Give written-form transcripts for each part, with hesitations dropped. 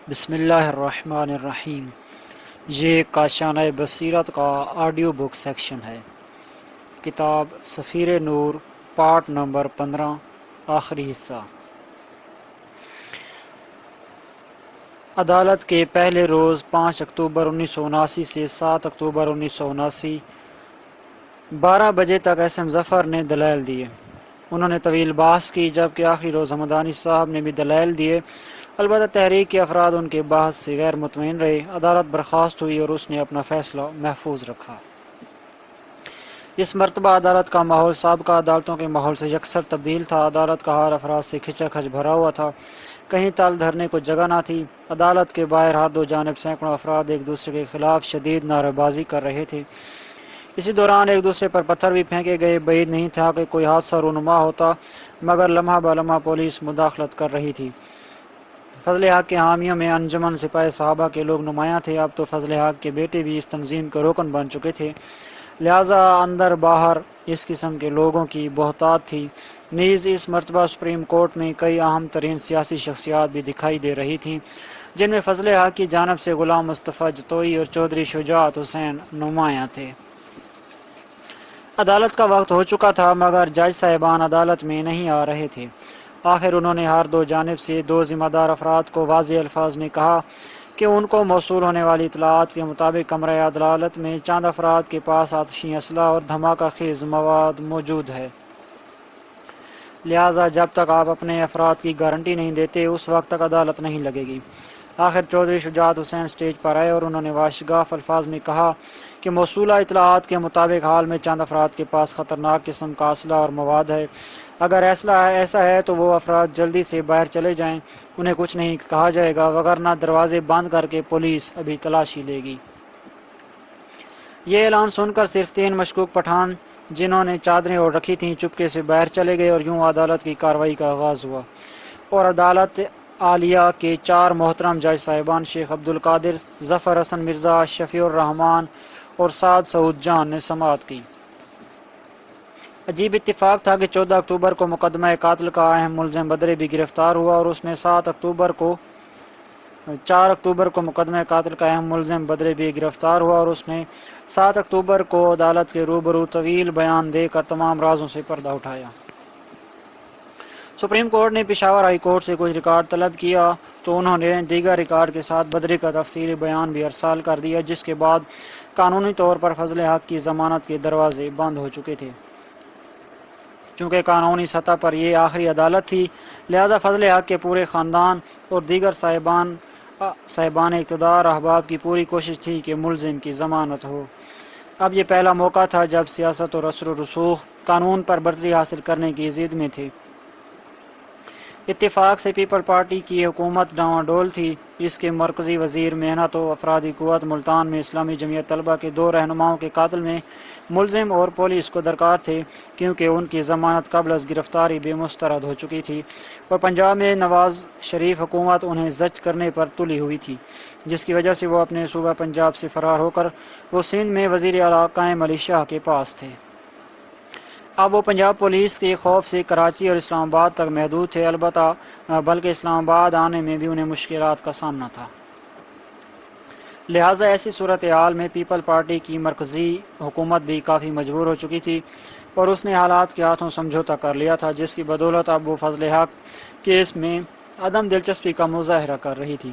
بسم اللہ الرحمن الرحیم۔ یہ کاشانہ بصیرت کا آڈیو بک سیکشن ہے۔ کتاب سفیر نور، پارٹ نمبر 15، آخری حصہ۔ عدالت کے پہلے روز 5 اکتوبر 1979 سے 7 اکتوبر 1979 12 بجے تک ایس ایم ظفر نے دلائل دیے۔ انہوں نے طویل بحث کی، جبکہ آخری روز حمدانی صاحب نے بھی دلائل دیے۔ البتہ تحریک کے افراد ان کے بحث سے غیر مطمئن رہے۔ عدالت برخاست ہوئی اور اس نے اپنا فیصلہ محفوظ رکھا۔ اس مرتبہ عدالت کا ماحول سابقہ عدالتوں کے ماحول سے یکسر تبدیل تھا۔ عدالت کا ہر افراد سے کھچا کھچ بھرا ہوا تھا، کہیں تل دھرنے کو جگہ نہ تھی۔ عدالت کے باہر ہر دو جانب سینکڑوں افراد ایک دوسرے کے خلاف شدید نعرے بازی کر رہے تھے۔ اسی دوران ایک دوسرے پر پتھر بھی پھینکے گئے۔ بعید نہیں تھا کہ کوئی حادثہ رونما ہوتا، مگر لمحہ بہ لمحہ پولیس مداخلت کر رہی تھی۔ فضل حق کے حامیوں میں انجمن سپاہی صحابہ کے لوگ نمایاں تھے۔ اب تو فضل حق کے بیٹے بھی اس تنظیم کے رکن بن چکے تھے، لہذا اندر باہر اس قسم کے لوگوں کی بہتات تھی۔ نیز اس مرتبہ سپریم کورٹ میں کئی اہم ترین سیاسی شخصیات بھی دکھائی دے رہی تھیں، جن میں فضل حق کی جانب سے غلام مصطفیٰ جتوئی اور چودھری شجاعت حسین نمایاں تھے۔ عدالت کا وقت ہو چکا تھا، مگر جج صاحبان عدالت میں نہیں آ رہے تھے۔ آخر انہوں نے ہر دو جانب سے دو ذمہ دار افراد کو واضح الفاظ میں کہا کہ ان کو موصول ہونے والی اطلاعات کے مطابق کمرہ عدالت میں چند افراد کے پاس آتشی اسلحہ اور دھماکہ خیز مواد موجود ہے، لہذا جب تک آپ اپنے افراد کی گارنٹی نہیں دیتے اس وقت تک عدالت نہیں لگے گی۔ آخر چودھری شجاعت حسین سٹیج پر آئے اور انہوں نے واشگاف الفاظ میں کہا کہ موصولہ اطلاعات کے مطابق حال میں چند افراد کے پاس خطرناک قسم کا اسلحہ اور مواد ہے۔ اگر ایسا ہے تو وہ افراد جلدی سے باہر چلے جائیں، انہیں کچھ نہیں کہا جائے گا، وگرنہ دروازے بند کر کے پولیس ابھی تلاشی لے گی۔ یہ اعلان سن کر صرف 3 مشکوک پٹھان، جنہوں نے چادریں اوڑھ رکھی تھیں، چپکے سے باہر چلے گئے اور یوں عدالت کی کارروائی کا آغاز ہوا، اور عدالت عالیہ کے 4 محترم جج صاحبان شیخ عبدالقادر، ظفر حسن مرزا، شفیع الرحمان اور سعد سعود جان نے سماعت کی۔ عجیب اتفاق تھا کہ 14 اکتوبر کو مقدمہ قاتل کا اہم ملزم بدرے بھی گرفتار ہوا اور اس نے 4 اکتوبر کو مقدمہ قاتل کا اہم ملزم بدرے بھی گرفتار ہوا اور اس نے 7 اکتوبر کو عدالت کے روبرو طویل بیان دے کر تمام رازوں سے پردہ اٹھایا۔ سپریم کورٹ نے پشاور ہائی کورٹ سے کچھ ریکارڈ طلب کیا تو انہوں نے دیگر ریکارڈ کے ساتھ بدرے کا تفصیلی بیان بھی ارسال کر دیا، جس کے بعد قانونی طور پر فضل حق کی ضمانت کے دروازے بند ہو چکے تھے۔ چونکہ قانونی سطح پر یہ آخری عدالت تھی، لہذا فضل حق کے پورے خاندان اور دیگر صاحبان اقتدار احباب کی پوری کوشش تھی کہ ملزم کی ضمانت ہو۔ اب یہ پہلا موقع تھا جب سیاست اور اثر و رسوخ قانون پر برتری حاصل کرنے کی ضد میں تھے۔ اتفاق سے پیپل پارٹی کی حکومت ڈاواں ڈول تھی۔ اس کے مرکزی وزیر محنت و افرادی قوت ملتان میں اسلامی جمعیت طلبہ کے 2 رہنماؤں کے قتل میں ملزم اور پولیس کو درکار تھے، کیونکہ ان کی ضمانت قبل از گرفتاری بے مسترد ہو چکی تھی اور پنجاب میں نواز شریف حکومت انہیں زج کرنے پر تلی ہوئی تھی، جس کی وجہ سے وہ اپنے صوبہ پنجاب سے فرار ہو کر وہ سندھ میں وزیر اعلیٰ قائم علی شاہ کے پاس تھے۔ اب وہ پنجاب پولیس کے خوف سے کراچی اور اسلام آباد تک محدود تھے، البتہ بلکہ اسلام آباد آنے میں بھی انہیں مشکلات کا سامنا تھا۔ لہٰذا ایسی صورتحال میں پیپل پارٹی کی مرکزی حکومت بھی کافی مجبور ہو چکی تھی اور اس نے حالات کے ہاتھوں سمجھوتہ کر لیا تھا، جس کی بدولت اب وہ فضل حق کیس میں عدم دلچسپی کا مظاہرہ کر رہی تھی۔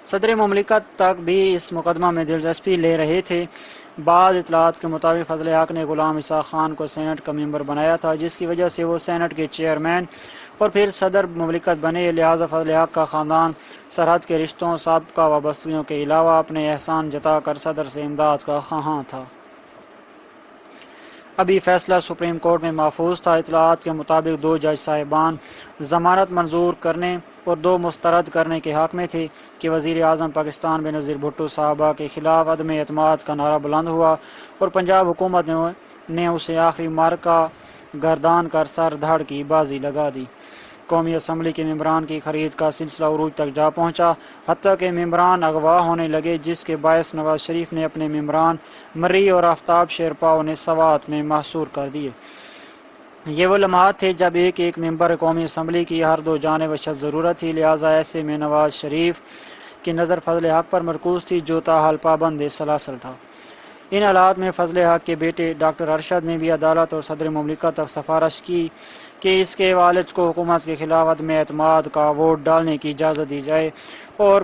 صدر مملکت تک بھی اس مقدمہ میں دلچسپی لے رہے تھے۔ بعض اطلاعات کے مطابق فضل حق نے غلام اسحاق خان کو سینٹ کا ممبر بنایا تھا، جس کی وجہ سے وہ سینٹ کے چیئرمین اور پھر صدر مملکت بنے، لہذا فضل حق کا خاندان سرحد کے رشتوں، سابقہ وابستگیوں کے علاوہ اپنے احسان جتا کر صدر سے امداد کا خواہاں تھا۔ ابھی فیصلہ سپریم کورٹ میں محفوظ تھا۔ اطلاعات کے مطابق 2 جج صاحبان ضمانت منظور کرنے اور 2 مسترد کرنے کے حق میں تھے کہ وزیر اعظم پاکستان بینظیر بھٹو صاحبہ کے خلاف عدم اعتماد کا نعرہ بلند ہوا اور پنجاب حکومت نے اسے آخری معرکہ گردان کر سر دھڑ کی بازی لگا دی۔ قومی اسمبلی کے ممبران کی خرید کا سلسلہ عروج تک جا پہنچا، حتیٰ کہ ممبران اغوا ہونے لگے، جس کے باعث نواز شریف نے اپنے ممبران مری اور آفتاب شیرپا انہیں سوات میں محصور کر دیے۔ یہ وہ لمحات تھے جب ایک ایک ممبر قومی اسمبلی کی ہر دو جانب اشد ضرورت تھی، لہٰذا ایسے میں نواز شریف کی نظر فضل حق پر مرکوز تھی جو تاحال پابند سلاسل تھا۔ ان حالات میں فضل حق کے بیٹے ڈاکٹر ارشد نے بھی عدالت اور صدر مملکت تک سفارش کی کہ اس کے والد کو حکومت کے خلاف عدم اعتماد کا ووٹ ڈالنے کی اجازت دی جائے اور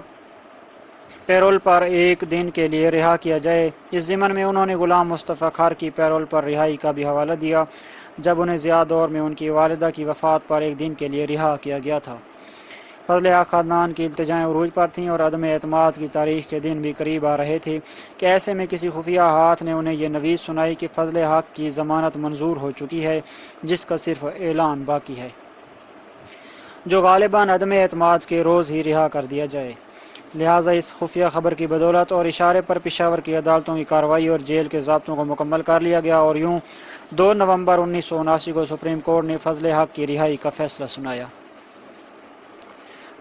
پیرول پر ایک دن کے لیے رہا کیا جائے۔ اس ضمن میں انہوں نے غلام مصطفیٰ خار کی پیرول پر رہائی کا بھی حوالہ دیا جب انہیں ضیاء دور میں ان کی والدہ کی وفات پر ایک دن کے لیے رہا کیا گیا تھا۔ فضل حق خاندان کی التجائیں عروج پر تھیں اور عدم اعتماد کی تاریخ کے دن بھی قریب آ رہے تھے کہ ایسے میں کسی خفیہ ہاتھ نے انہیں یہ نویس سنائی کہ فضل حق کی ضمانت منظور ہو چکی ہے جس کا صرف اعلان باقی ہے، جو غالباً عدم اعتماد کے روز ہی رہا کر دیا جائے۔ لہٰذا اس خفیہ خبر کی بدولت اور اشارے پر پشاور کی عدالتوں کی کارروائی اور جیل کے ضابطوں کو مکمل کر لیا گیا اور یوں 2 نومبر 1979 کو سپریم کورٹ نے فضل حق کی رہائی کا فیصلہ سنایا۔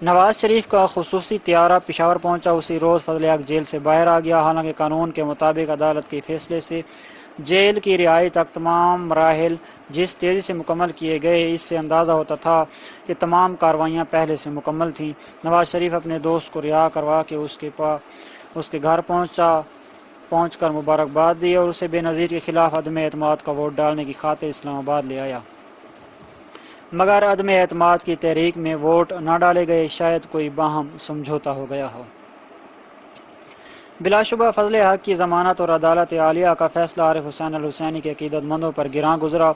نواز شریف کا خصوصی طیارہ پشاور پہنچا، اسی روز فضل حق جیل سے باہر آ گیا۔ حالانکہ قانون کے مطابق عدالت کے فیصلے سے جیل کی رہائی تک تمام مراحل جس تیزی سے مکمل کیے گئے، اس سے اندازہ ہوتا تھا کہ تمام کارروائیاں پہلے سے مکمل تھیں۔ نواز شریف اپنے دوست کو رہا کروا کے اس کے گھر پہنچ کر مبارکباد دی اور اسے بے نظیر کے خلاف عدم اعتماد کا ووٹ ڈالنے کی خاطر اسلام آباد لے آیا، مگر عدم اعتماد کی تحریک میں ووٹ نہ ڈالے گئے، شاید کوئی باہم سمجھوتا ہو گیا ہو۔ بلا شبہ فضل حق کی ضمانت اور عدالت عالیہ کا فیصلہ عارف حسین الحسینی کے عقیدت مندوں پر گراں گزرا،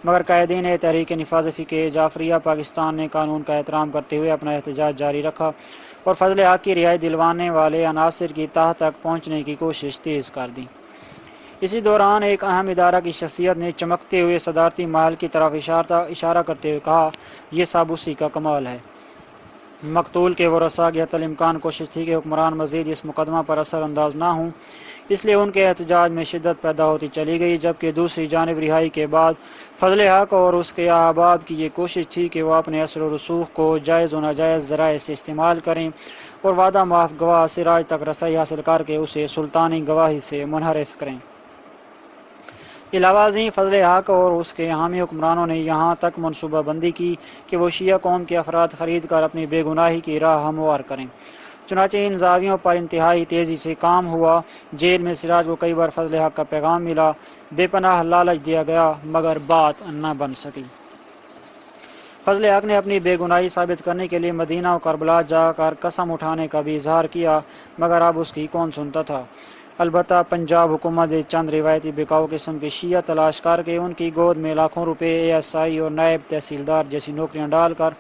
مگر قائدین تحریک نفاذ فقہ جعفریہ پاکستان نے قانون کا احترام کرتے ہوئے اپنا احتجاج جاری رکھا اور فضل حق کی رہائی دلوانے والے عناصر کی تہہ تک پہنچنے کی کوشش تیز کر دی۔ اسی دوران ایک اہم ادارہ کی شخصیت نے چمکتے ہوئے صدارتی محل کی طرف اشارہ کرتے ہوئے کہا، یہ سب اسی کا کمال ہے۔ مقتول کے ورثاء کی حتی الامکان کوشش تھی کہ حکمران مزید اس مقدمہ پر اثر انداز نہ ہوں، اس لیے ان کے احتجاج میں شدت پیدا ہوتی چلی گئی، جبکہ دوسری جانب رہائی کے بعد فضل حق اور اس کے احباب کی یہ کوشش تھی کہ وہ اپنے اثر و رسوخ کو جائز و ناجائز ذرائع سے استعمال کریں اور وعدہ معاف گواہ سراج تک رسائی حاصل کر کے اسے سلطانی گواہی سے منحرف کریں۔ علاوہ ازیں فضل حق اور اس کے حامی حکمرانوں نے یہاں تک منصوبہ بندی کی کہ وہ شیعہ قوم کے افراد خرید کر اپنی بے گناہی کی راہ ہموار کریں۔ چنانچہ ان زاویوں پر انتہائی تیزی سے کام ہوا۔ جیل میں سراج کو کئی بار فضل حق کا پیغام ملا، بے پناہ لالچ دیا گیا، مگر بات نہ بن سکی۔ فضل حق نے اپنی بے گناہی ثابت کرنے کے لیے مدینہ و کربلا جا کر قسم اٹھانے کا بھی اظہار کیا، مگر اب اس کی کون سنتا تھا۔ البتہ پنجاب حکومت نے چند روایتی بکاؤ قسم کے شیعہ تلاش کر کے ان کی گود میں لاکھوں روپے ASI اور نائب تحصیلدار جیسی نوکریاں ڈال کر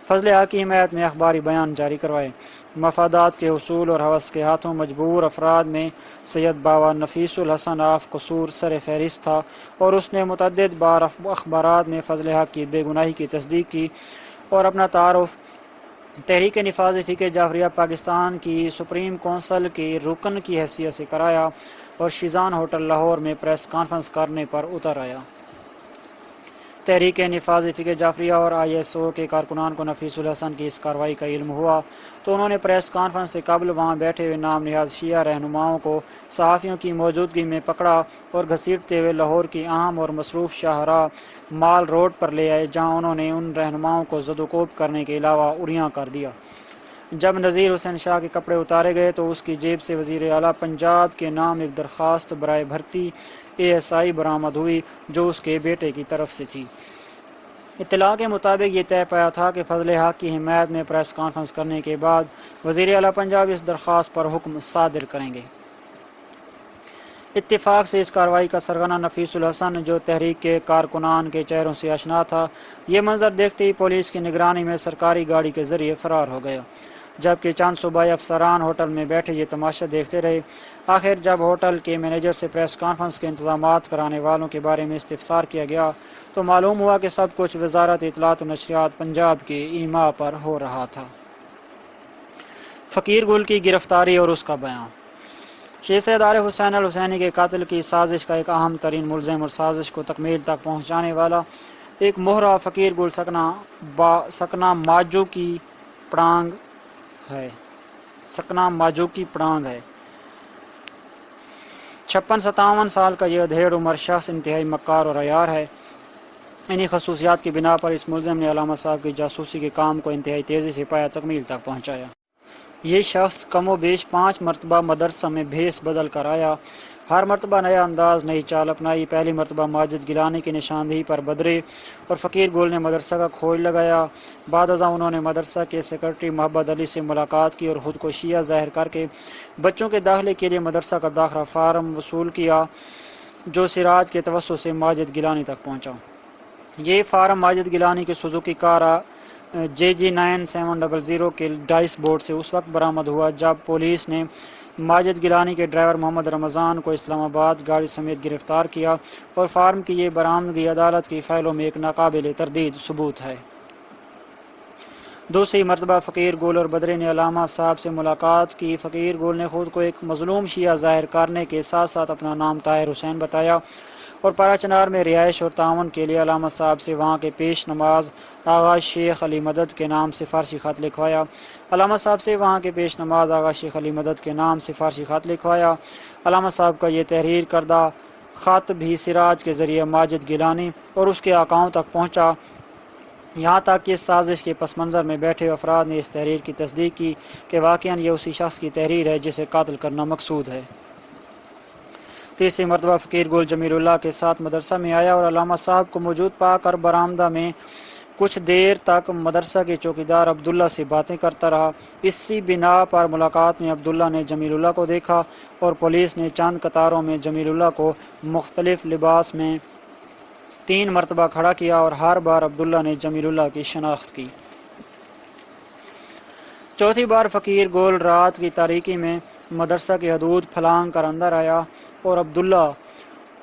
فضل حق کی حمایت میں اخباری بیان جاری کروائے۔ مفادات کے حصول اور ہوس کے ہاتھوں مجبور افراد میں سید باوا نفیس الحسن آف قصور سر فہرست تھا اور اس نے متعدد بار اخبارات میں فضل حق کی بے گناہی کی تصدیق کی اور اپنا تعارف تحریک نفاذ فقہ جعفریہ پاکستان کی سپریم کونسل کے رکن کی حیثیت سے کرایا اور شیزان ہوٹل لاہور میں پریس کانفرنس کرنے پر اتر آیا۔ تحریک نفاذ فقہ جعفریہ اور ISO کے کارکنان کو نفیس الحسن کی اس کارروائی کا علم ہوا تو انہوں نے پریس کانفرنس سے قبل وہاں بیٹھے ہوئے نام نہاد شیعہ رہنماؤں کو صحافیوں کی موجودگی میں پکڑا اور گھسیٹتے ہوئے لاہور کی اہم اور مصروف شاہراہ مال روڈ پر لے آئے، جہاں انہوں نے ان رہنماؤں کو زد و کوب کرنے کے علاوہ اریاں کر دیا۔ جب نذیر حسین شاہ کے کپڑے اتارے گئے تو اس کی جیب سے وزیر اعلیٰ پنجاب کے نام ایک درخواست برائے بھرتی ASI برآمد ہوئی جو اس کے بیٹے کی طرف سے تھی۔ اطلاع کے مطابق یہ طے پایا تھا کہ فضل حق کی حمایت میں پریس کانفرنس کرنے کے بعد وزیر اعلیٰ پنجاب اس درخواست پر حکم صادر کریں گے۔ اتفاق سے اس کارروائی کا سرغنہ نفیس الحسن جو تحریک کے کارکنان کے چہروں سے آشنا تھا، یہ منظر دیکھتے ہی پولیس کی نگرانی میں سرکاری گاڑی کے ذریعے فرار ہو گیا، جبکہ چند صوبائی افسران ہوٹل میں بیٹھے یہ تماشا دیکھتے رہے۔ آخر جب ہوٹل کے مینیجر سے پریس کانفرنس کے انتظامات کرانے والوں کے بارے میں استفسار کیا گیا تو معلوم ہوا کہ سب کچھ وزارت اطلاعات و نشریات پنجاب کے ایما پر ہو رہا تھا۔ فقیر گل کی گرفتاری اور اس کا بیان۔ شیخ سید عارف حسین الحسینی کے قتل کی سازش کا ایک اہم ترین ملزم اور سازش کو تکمیل تک پہنچانے والا ایک مہرہ فقیر گل سکنا ماجو کی پڑانگ ہے۔ 56-57 سال کا یہ ادھیڑ عمر شخص انتہائی مکار اور عیار ہے۔ انہی خصوصیات کی بنا پر اس ملزم نے علامہ صاحب کی جاسوسی کے کام کو انتہائی تیزی سے پایا تکمیل تک پہنچایا۔ یہ شخص کم و بیش 5 مرتبہ مدرسہ میں بھیس بدل کر آیا، ہر مرتبہ نیا انداز نئی چال اپنائی۔ پہلی مرتبہ ماجد گیلانی کی نشاندہی پر بدرے اور فقیر گول نے مدرسہ کا کھوج لگایا۔ بعد ازاں انہوں نے مدرسہ کے سیکرٹری محبت علی سے ملاقات کی اور خود کو شیعہ ظاہر کر کے بچوں کے داخلے کے لیے مدرسہ کا داخلہ فارم وصول کیا، جو سراج کے توسط سے ماجد گیلانی تک پہنچا۔ یہ فارم ماجد گیلانی کے سوزوکی کارا JG 9700 کے ڈائس بورڈ سے اس وقت برآمد ہوا جب پولیس نے ماجد گیلانی کے ڈرائیور محمد رمضان کو اسلام آباد گاڑی سمیت گرفتار کیا، اور فارم کی یہ برآمدگی عدالت کی فائلوں میں ایک ناقابل تردید ثبوت ہے۔ دوسری مرتبہ فقیر گول اور بدرے نے علامہ صاحب سے ملاقات کی۔ فقیر گول نے خود کو ایک مظلوم شیعہ ظاہر کرنے کے ساتھ ساتھ اپنا نام طاہر حسین بتایا اور پارا چنار میں رہائش اور تعاون کے لیے علامہ صاحب سے وہاں کے پیش نماز آغا شیخ علی مدد کے نام سے فارسی خط لکھوایا۔ علامہ صاحب سے وہاں کے پیش نماز آغا شیخ علی مدد کے نام سے فارسی خط لکھوایا۔ علامہ صاحب کا یہ تحریر کردہ خط بھی سراج کے ذریعے ماجد گیلانی اور اس کے آقاؤں تک پہنچا، یہاں تک کہ اس سازش کے پس منظر میں بیٹھے افراد نے اس تحریر کی تصدیق کی کہ واقعاً یہ اسی شخص کی تحریر ہے جسے قتل کرنا مقصود ہے۔ تیسری مرتبہ فقیر گول جمیل اللہ کے ساتھ مدرسہ میں آیا اور علامہ صاحب کو موجود پا کر برآمدہ میں کچھ دیر تک مدرسہ کے چوکیدار عبداللہ سے باتیں کرتا رہا۔ اسی بنا پر ملاقات میں عبداللہ نے جمیل اللہ کو دیکھا اور پولیس نے چند قطاروں میں جمیل اللہ کو مختلف لباس میں 3 مرتبہ کھڑا کیا اور ہر بار عبداللہ نے جمیل اللہ کی شناخت کی۔ چوتھی بار فقیر گول رات کی تاریکی میں مدرسہ کی حدود پھلانگ کر اندر آیا اور عبداللہ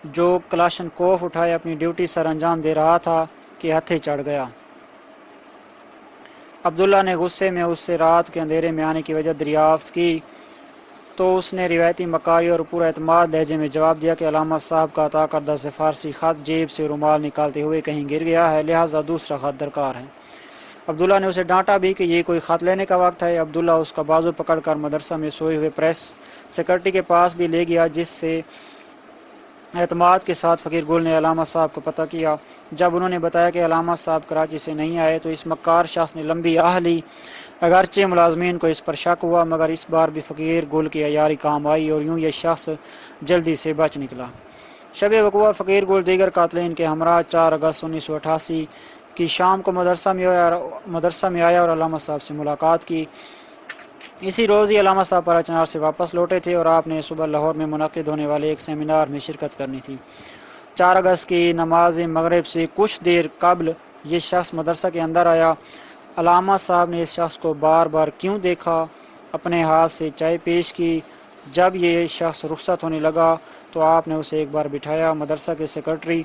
جو کلاشنکوف اٹھائے اپنی ڈیوٹی سر انجام دے رہا تھا کہ ہتھے چڑھ گیا۔ عبداللہ نے غصے میں اس سے رات کے اندھیرے میں آنے کی وجہ دریافت کی تو اس نے روایتی مکاری اور پورا اعتماد لہجے میں جواب دیا کہ علامہ صاحب کا عطا کردہ سے فارسی خط جیب سے رومال نکالتے ہوئے کہیں گر گیا ہے، لہٰذا دوسرا خط درکار ہے۔ عبداللہ نے اسے ڈانٹا بھی کہ یہ کوئی خط لینے کا وقت ہے۔ عبداللہ اس کا بازو پکڑ کر مدرسہ میں سوئے ہوئے پریس سیکرٹری کے پاس بھی لے گیا، جس سے اعتماد کے ساتھ فقیر گول نے علامہ صاحب کو پتہ کیا۔ جب انہوں نے بتایا کہ علامہ صاحب کراچی سے نہیں آئے تو اس مکار شخص نے لمبی آہ لی۔ اگرچہ ملازمین کو اس پر شک ہوا مگر اس بار بھی فقیر گول کی عیاری کام آئی اور یوں یہ شخص جلدی سے بچ نکلا۔ شب وقوع فقیر گول دیگر قاتلین کے ہمراہ 4 اگست 1988 کی شام کو مدرسہ میں آیا اور علامہ صاحب سے ملاقات کی۔ اسی روز ہی علامہ صاحب پارا چنار سے واپس لوٹے تھے اور آپ نے صبح لاہور میں منعقد ہونے والے ایک سیمینار میں شرکت کرنی تھی۔ 4 اگست کی نماز مغرب سے کچھ دیر قبل یہ شخص مدرسہ کے اندر آیا۔ علامہ صاحب نے اس شخص کو بار بار کیوں دیکھا، اپنے ہاتھ سے چائے پیش کی۔ جب یہ شخص رخصت ہونے لگا تو آپ نے اسے ایک بار بٹھایا، مدرسہ کے سیکرٹری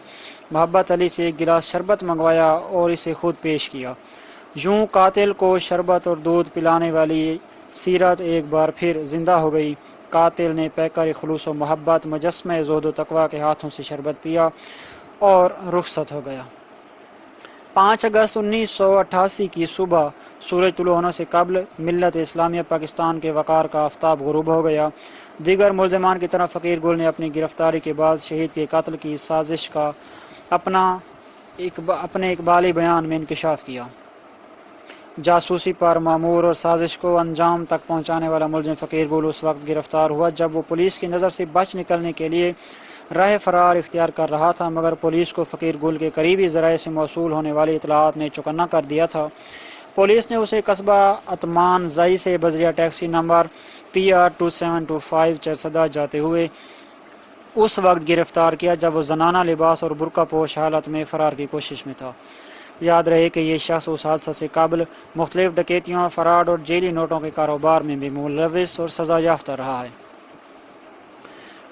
محبت علی سے ایک گلاس شربت منگوایا اور اسے خود پیش کیا۔ یوں قاتل کو شربت اور دودھ پلانے والی سیرت ایک بار پھر زندہ ہو گئی۔ قاتل نے پیکر خلوص و محبت مجسمہ زہد و تقویٰ کے ہاتھوں سے شربت پیا اور رخصت ہو گیا۔ 5 اگست 1988 کی صبح سورج طلوع ہونے سے قبل ملت اسلامیہ پاکستان کے وقار کا آفتاب غروب ہو گیا۔ دیگر ملزمان کی طرح فقیر گول نے اپنی گرفتاری کے بعد شہید کے قتل کی سازش کا اپنے اقبالی بیان میں انکشاف کیا۔ جاسوسی پر معمور اور سازش کو انجام تک پہنچانے والا ملزم فقیر گول اس وقت گرفتار ہوا جب وہ پولیس کی نظر سے بچ نکلنے کے لیے راہ فرار اختیار کر رہا تھا، مگر پولیس کو فقیر گول کے قریبی ذرائع سے موصول ہونے والی اطلاعات نے چوکنا کر دیا تھا۔ پولیس نے اسے قصبہ عتمان زئی سے بذریعہ ٹیکسی نمبر PR 2725 چرسدہ جاتے ہوئے اس وقت گرفتار کیا جب وہ زنانہ لباس اور برقع پوش حالت میں فرار کی کوشش میں تھا۔ یاد رہے کہ یہ شخص اس حادثہ سے قبل مختلف ڈکیتیوں، فراڈ اور جیلی نوٹوں کے کاروبار میں بھی ملوث اور سزا یافتہ رہا ہے۔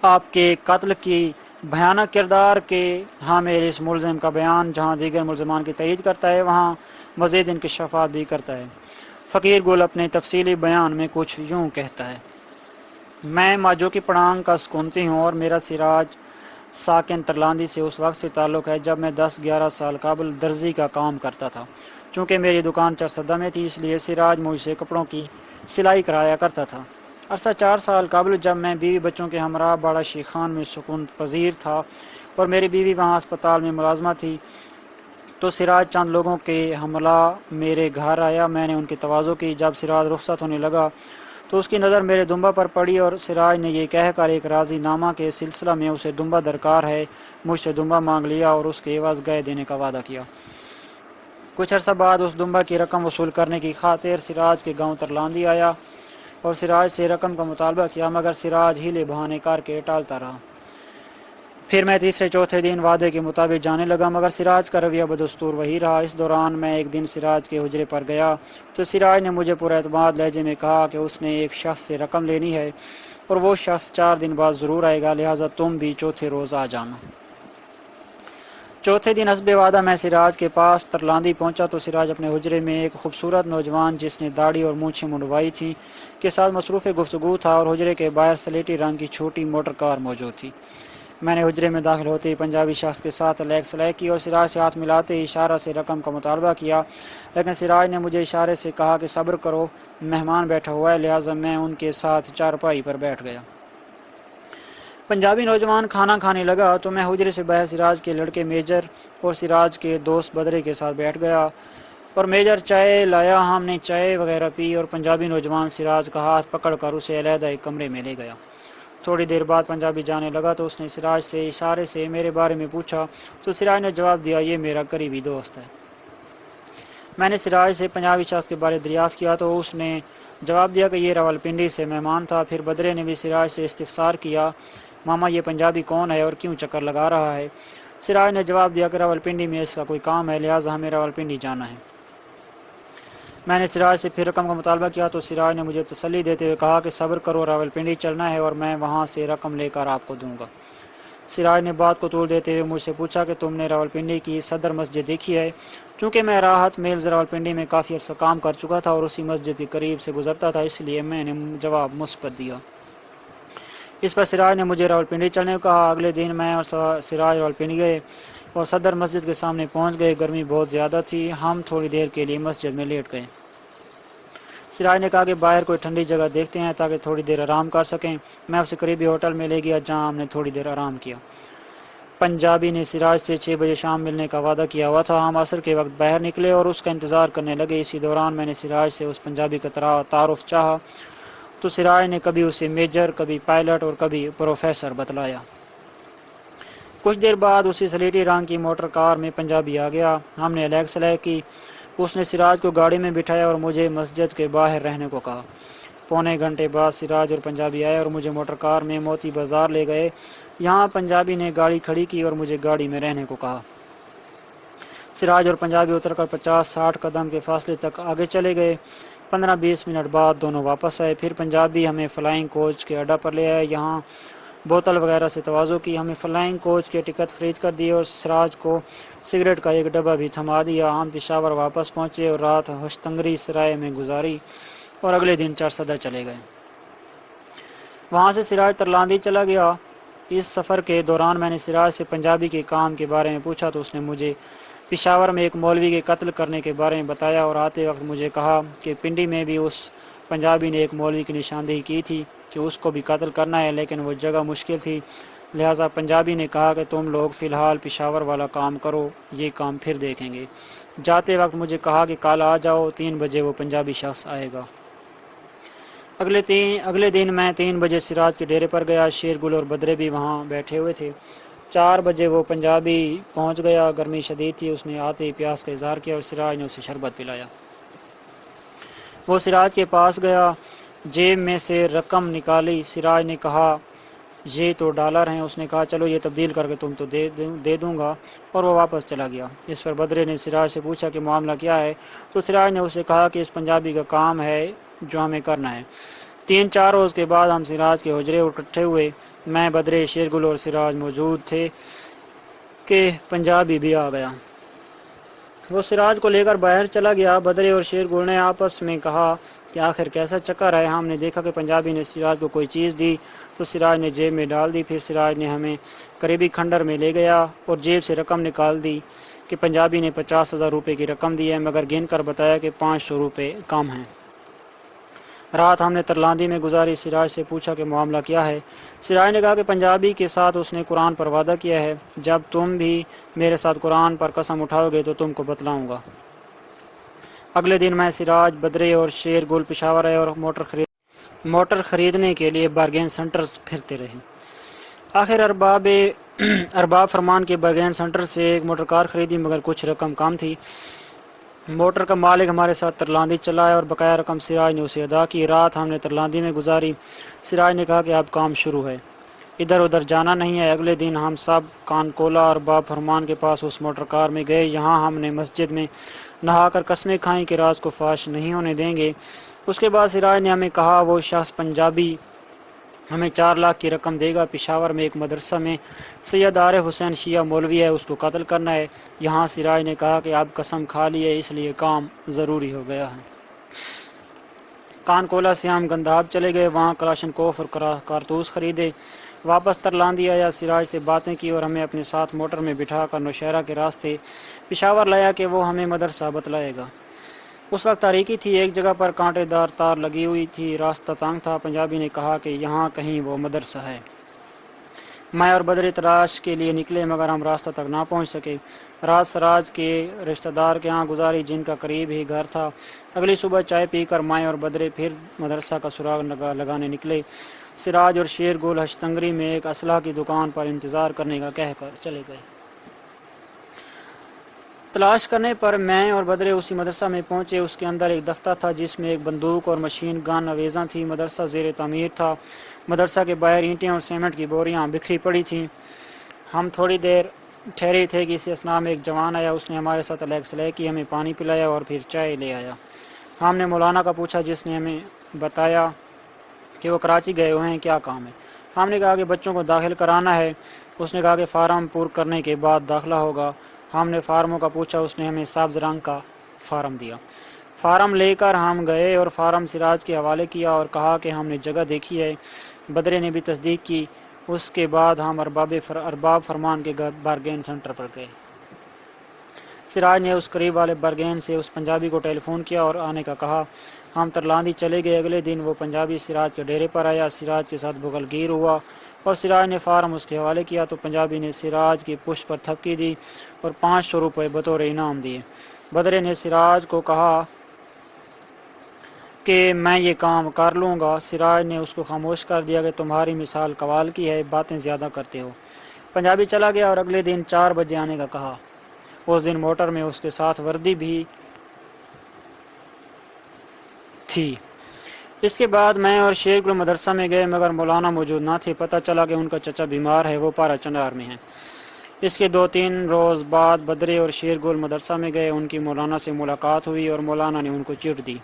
آپ کے قتل کی بھیانک کردار کے حامل اس ملزم کا بیان جہاں دیگر ملزمان کی تائید کرتا ہے وہاں مزید انکشافات بھی کرتا ہے۔ فقیر گول اپنے تفصیلی بیان میں کچھ یوں کہتا ہے: میں ماجو کی پڑانگ کا سکونتی ہوں اور میرا سراج ساکن ترلاندی سے اس وقت سے تعلق ہے جب میں 10-11 سال قبل درزی کا کام کرتا تھا۔ چونکہ میری دکان چرسدہ میں تھی اس لیے سراج مجھ سے کپڑوں کی سلائی کرایا کرتا تھا۔ عرصہ 4 سال قبل جب میں بیوی بچوں کے ہمراہ باڑا شیخان میں سکون پذیر تھا اور میری بیوی وہاں اسپتال میں ملازمہ تھی، تو سراج چند لوگوں کے حملہ میرے گھر آیا. میں نے ان کی تواضع کی. جب سراج رخصت ہونے لگا تو اس کی نظر میرے دمبا پر پڑی اور سراج نے یہ کہہ کر ایک راضی نامہ کے سلسلہ میں اسے دمبا درکار ہے مجھ سے دمبا مانگ لیا اور اس کے عوض گئے دینے کا وعدہ کیا. کچھ عرصہ بعد اس دمبا کی رقم وصول کرنے کی خاطر سراج کے گاؤں ترلاندی آیا اور سراج سے رقم کا مطالبہ کیا، مگر سراج ہیلے بہانے کر کے ٹالتا رہا. پھر میں تیسرے چوتھے دن وعدے کے مطابق جانے لگا، مگر سراج کا رویہ بدستور وہی رہا. اس دوران میں ایک دن سراج کے حجرے پر گیا تو سراج نے مجھے پر اعتماد لہجے میں کہا کہ اس نے ایک شخص سے رقم لینی ہے اور وہ شخص 4 دن بعد ضرور آئے گا، لہٰذا تم بھی چوتھے روز آ جانا. چوتھے دن حسب وعدہ میں سراج کے پاس ترلاندی پہنچا تو سراج اپنے حجرے میں ایک خوبصورت نوجوان جس نے داڑھی اور مونچھیں منڈوائی تھیں کے ساتھ مصروف گفتگو تھا اور حجرے کے باہر سلیٹی رنگ کی چھوٹی موٹر کار موجود تھی. میں نے حجرے میں داخل ہوتے ہی پنجابی شخص کے ساتھ لیک سلیک کی اور سراج سے ہاتھ ملاتے ہی اشارہ سے رقم کا مطالبہ کیا، لیکن سراج نے مجھے اشارے سے کہا کہ صبر کرو، مہمان بیٹھا ہوا ہے، لہٰذا میں ان کے ساتھ چارپائی پر بیٹھ گیا. پنجابی نوجوان کھانا کھانے لگا تو میں حجرے سے باہر سراج کے لڑکے میجر اور سراج کے دوست بدرے کے ساتھ بیٹھ گیا اور میجر چائے لایا. ہم نے چائے وغیرہ پی اور پنجابی نوجوان سراج کا ہاتھ پکڑ کر اسے علیحدہ ایک کمرے میں لے گیا. تھوڑی دیر بعد پنجابی جانے لگا تو اس نے سراج سے اشارے سے میرے بارے میں پوچھا تو سراج نے جواب دیا، یہ میرا قریبی دوست ہے. میں نے سراج سے پنجابی شخص کے بارے دریافت کیا تو اس نے جواب دیا کہ یہ راولپنڈی سے مہمان تھا. پھر بدرے نے بھی سراج سے استفسار کیا، ماما یہ پنجابی کون ہے اور کیوں چکر لگا رہا ہے؟ سراج نے جواب دیا کہ راولپنڈی میں اس کا کوئی کام ہے، لہٰذا ہمیں راولپنڈی جانا ہے. میں نے سراج سے پھر رقم کا مطالبہ کیا تو سراج نے مجھے تسلی دیتے ہوئے کہا کہ صبر کرو، راولپنڈی چلنا ہے اور میں وہاں سے رقم لے کر آپ کو دوں گا. سراج نے بات کو طول دیتے ہوئے مجھ سے پوچھا کہ تم نے راولپنڈی کی صدر مسجد دیکھی ہے؟ چونکہ میں راحت میلز راولپنڈی میں کافی عرصہ کام کر چکا تھا اور اسی مسجد کے قریب سے گزرتا تھا، اس لیے میں نے جواب مثبت دیا. اس پر سراج نے مجھے راولپنڈی چلنے کو کہا. اگلے دن میں اور سراج راولپنڈی گئے اور صدر مسجد کے سامنے پہنچ گئے. گرمی بہت زیادہ تھی. ہم تھوڑی دیر کے لیے مسجد میں لیٹ گئے. سراج نے کہا کہ باہر کوئی ٹھنڈی جگہ دیکھتے ہیں تاکہ تھوڑی دیر آرام کر سکیں. میں اسے قریبی ہوٹل میں لے گیا جہاں ہم نے تھوڑی دیر آرام کیا. پنجابی نے سراج سے 6 بجے شام ملنے کا وعدہ کیا ہوا تھا. ہم عصر کے وقت باہر نکلے اور اس کا انتظار کرنے لگے. اسی دوران میں نے سراج سے اس پنجابی کا تعارف چاہا تو سراج نے کبھی اسے میجر، کبھی پائلٹ اور کبھی پروفیسر بتلایا. کچھ دیر بعد اسی سلیٹی رنگ کی موٹر کار میں پنجابی آ گیا. ہم نے لیک سلیک کی. اس نے سراج کو گاڑی میں بٹھایا اور مجھے مسجد کے باہر رہنے کو کہا. پونے گھنٹے بعد سراج اور پنجابی آئے اور مجھے موٹر کار میں موتی بازار لے گئے. یہاں پنجابی نے گاڑی کھڑی کی اور مجھے گاڑی میں رہنے کو کہا. سراج اور پنجابی اتر کر 50-60 قدم کے فاصلے تک آگے چلے گئے. 15-20 منٹ بعد دونوں واپس آئے. پھر پنجابی ہمیں فلائنگ کوچ کے اڈا پر لے آئے. یہاں بوتل وغیرہ سے تواضع کی. ہمیں فلائنگ کوچ کے ٹکٹ خرید کر دیے اور سراج کو سگریٹ کا ایک ڈبہ بھی تھما دیا. ہم پشاور واپس پہنچے اور رات ہوشتنگری سرائے میں گزاری اور اگلے دن چارسدہ چلے گئے. وہاں سے سراج ترلاندی چلا گیا. اس سفر کے دوران میں نے سراج سے پنجابی کے کام کے بارے میں پوچھا تو اس نے مجھے پشاور میں ایک مولوی کے قتل کرنے کے بارے میں بتایا اور آتے وقت مجھے کہا کہ پنڈی میں بھی اس پنجابی نے ایک مولوی کی نشاندہی کی تھی کہ اس کو بھی قتل کرنا ہے، لیکن وہ جگہ مشکل تھی، لہٰذا پنجابی نے کہا کہ تم لوگ فی الحال پشاور والا کام کرو، یہ کام پھر دیکھیں گے. جاتے وقت مجھے کہا کہ کل آ جاؤ، 3 بجے وہ پنجابی شخص آئے گا. اگلے دن میں 3 بجے سراج کے ڈیرے پر گیا. شیرگل اور بدرے بھی وہاں بیٹھے ہوئے تھے. 4 بجے وہ پنجابی پہنچ گیا. گرمی شدید تھی. اس نے آتے ہی پیاس کا اظہار کیا اور سراج نے اسے شربت پلایا. وہ سراج کے پاس گیا، جیب میں سے رقم نکالی. سراج نے کہا یہ تو $. ہیں. اس نے کہا چلو یہ تبدیل کر کے تم تو دے دوں گا، اور وہ واپس چلا گیا. اس پر بدرے نے سراج سے پوچھا کہ معاملہ کیا ہے تو سراج نے اسے کہا کہ اس پنجابی کا کام ہے جو ہمیں کرنا ہے. 3-4 روز کے بعد ہم سراج کے حجرے اکٹھے ہوئے. میں، بدرے، شیرگل اور سراج موجود تھے کہ پنجابی بھی آ گیا. وہ سراج کو لے کر باہر چلا گیا. بدرے اور شیرگل نے آپس میں کہا کہ آخر کیسا چکر ہے. ہم نے دیکھا کہ پنجابی نے سراج کو کوئی چیز دی تو سراج نے جیب میں ڈال دی. پھر سراج نے ہمیں قریبی کھنڈر میں لے گیا اور جیب سے رقم نکال دی کہ پنجابی نے 50,000 روپے کی رقم دی ہے، مگر گن کر بتایا کہ 500 روپے کم ہیں. رات ہم نے ترلاندی میں گزاری۔ سراج سے پوچھا کہ معاملہ کیا ہے۔ سراج نے کہا کہ پنجابی کے ساتھ اس نے قرآن پر وعدہ کیا ہے، جب تم بھی میرے ساتھ قرآن پر قسم اٹھاؤ گے تو تم کو بتلاؤں گا۔ اگلے دن میں، سراج، بدرے اور شیر گل پشاور آئے اور موٹر خریدنے کے لیے بارگین سینٹرز پھرتے رہے۔ آخر ارباب فرمان کے بارگین سینٹر سے ایک موٹر کار خریدی، مگر کچھ رقم کم تھی۔ موٹر کا مالک ہمارے ساتھ ترلاندی چلا آیا اور بقایا رقم سراج نے اسے ادا کی۔ رات ہم نے ترلاندی میں گزاری۔ سراج نے کہا کہ اب کام شروع ہے، ادھر ادھر جانا نہیں ہے۔ اگلے دن ہم سب کانکولا اور ارباب فرمان کے پاس اس موٹر کار میں گئے۔ یہاں ہم نے مسجد میں نہا کر قسمیں کھائیں کہ راز کو فاش نہیں ہونے دیں گے۔ اس کے بعد سراج نے ہمیں کہا وہ شخص پنجابی ہمیں 4 لاکھ کی رقم دے گا۔ پشاور میں ایک مدرسہ میں سید عارف حسین شیعہ مولوی ہے، اس کو قتل کرنا ہے۔ یہاں سراج نے کہا کہ اب قسم کھا لی ہے، اس لیے کام ضروری ہو گیا ہے۔ کانکولا سے ہم گندھاب چلے گئے، وہاں کلاشنکوف اور کارتوس خریدے۔ واپس ترلاندی آیا، سراج سے باتیں کی اور ہمیں اپنے ساتھ موٹر میں بٹھا کر نوشہرہ کے راستے پشاور لایا کہ وہ ہمیں مدرسہ بتلائے گا۔ اس وقت تاریکی تھی، ایک جگہ پر کانٹے دار تار لگی ہوئی تھی، راستہ تنگ تھا۔ پنجابی نے کہا کہ یہاں کہیں وہ مدرسہ ہے۔ میں اور بدری تلاش کے لیے نکلے، مگر ہم راستہ تک نہ پہنچ سکے۔ رات سراج کے رشتہ دار کے ہاں گزاری، جن کا قریب ہی گھر تھا۔ اگلی صبح چائے پی کر میں اور بدرے پھر مدرسہ کا سراغ لگانے نکلے۔ سراج اور شیر گل ہشتنگری میں ایک اسلحہ کی دکان پر انتظار کرنے کا کہہ کر چلے گئے۔ تلاش کرنے پر میں اور بدرے اسی مدرسہ میں پہنچے۔ اس کے اندر ایک دفتر تھا جس میں ایک بندوق اور مشین گن آویزاں تھیں۔ مدرسہ زیر تعمیر تھا۔ مدرسہ کے باہر اینٹیں اور سیمنٹ کی بوریاں بکھری پڑی تھیں۔ ہم تھوڑی دیر ٹھہرے تھے کہ اسی اثناء میں ایک جوان آیا۔ اس نے ہمارے ساتھ علیگ سلیگ کی، ہمیں پانی پلایا اور پھر چائے لے آیا۔ ہم نے مولانا کا پوچھا، جس نے ہمیں بتایا کہ وہ کراچی گئے ہوئے ہیں، کیا کام ہے؟ ہم نے کہا کہ بچوں کو داخل کرانا ہے۔ اس نے کہا کہ فارم پور کرنے کے بعد داخلہ ہوگا۔ ہم نے فارموں کا پوچھا، اس نے ہمیں سبز رنگ کا فارم دیا۔ فارم لے کر ہم گئے اور فارم سراج کے حوالے کیا اور کہا کہ ہم نے جگہ دیکھی ہے۔ بدرے نے بھی تصدیق کی۔ اس کے بعد ہم ارباب فرمان کے بارگین سینٹر پر گئے۔ سراج نے اس قریب والے بارگین سے اس پنجابی کو ٹیلی فون کیا اور آنے کا کہا۔ ہم ترلاندی چلے گئے۔ اگلے دن وہ پنجابی سراج کے ڈیرے پر آیا، سراج کے ساتھ بغل گیر ہوا اور سراج نے فارم اس کے حوالے کیا تو پنجابی نے سراج کی پشت پر تھپکی دی اور 500 روپے بطور انعام دیے۔ بدرے نے سراج کو کہا کہ میں یہ کام کر لوں گا۔ سراج نے اس کو خاموش کر دیا کہ تمہاری مثال قوال کی ہے، باتیں زیادہ کرتے ہو۔ پنجابی چلا گیا اور اگلے دن 4 بجے آنے کا کہا۔ اس دن موٹر میں اس کے ساتھ وردی بھی تھی۔ اس کے بعد میں اور شیر گل مدرسہ میں گئے، مگر مولانا موجود نہ تھے۔ پتہ چلا کہ ان کا چچا بیمار ہے، وہ پارا چنار میں ہے۔ اس کے 2-3 روز بعد بدرے اور شیر گل مدرسہ میں گئے۔ ان کی مولانا سے ملاقات ہوئی اور مولانا نے ان کو چٹ دی۔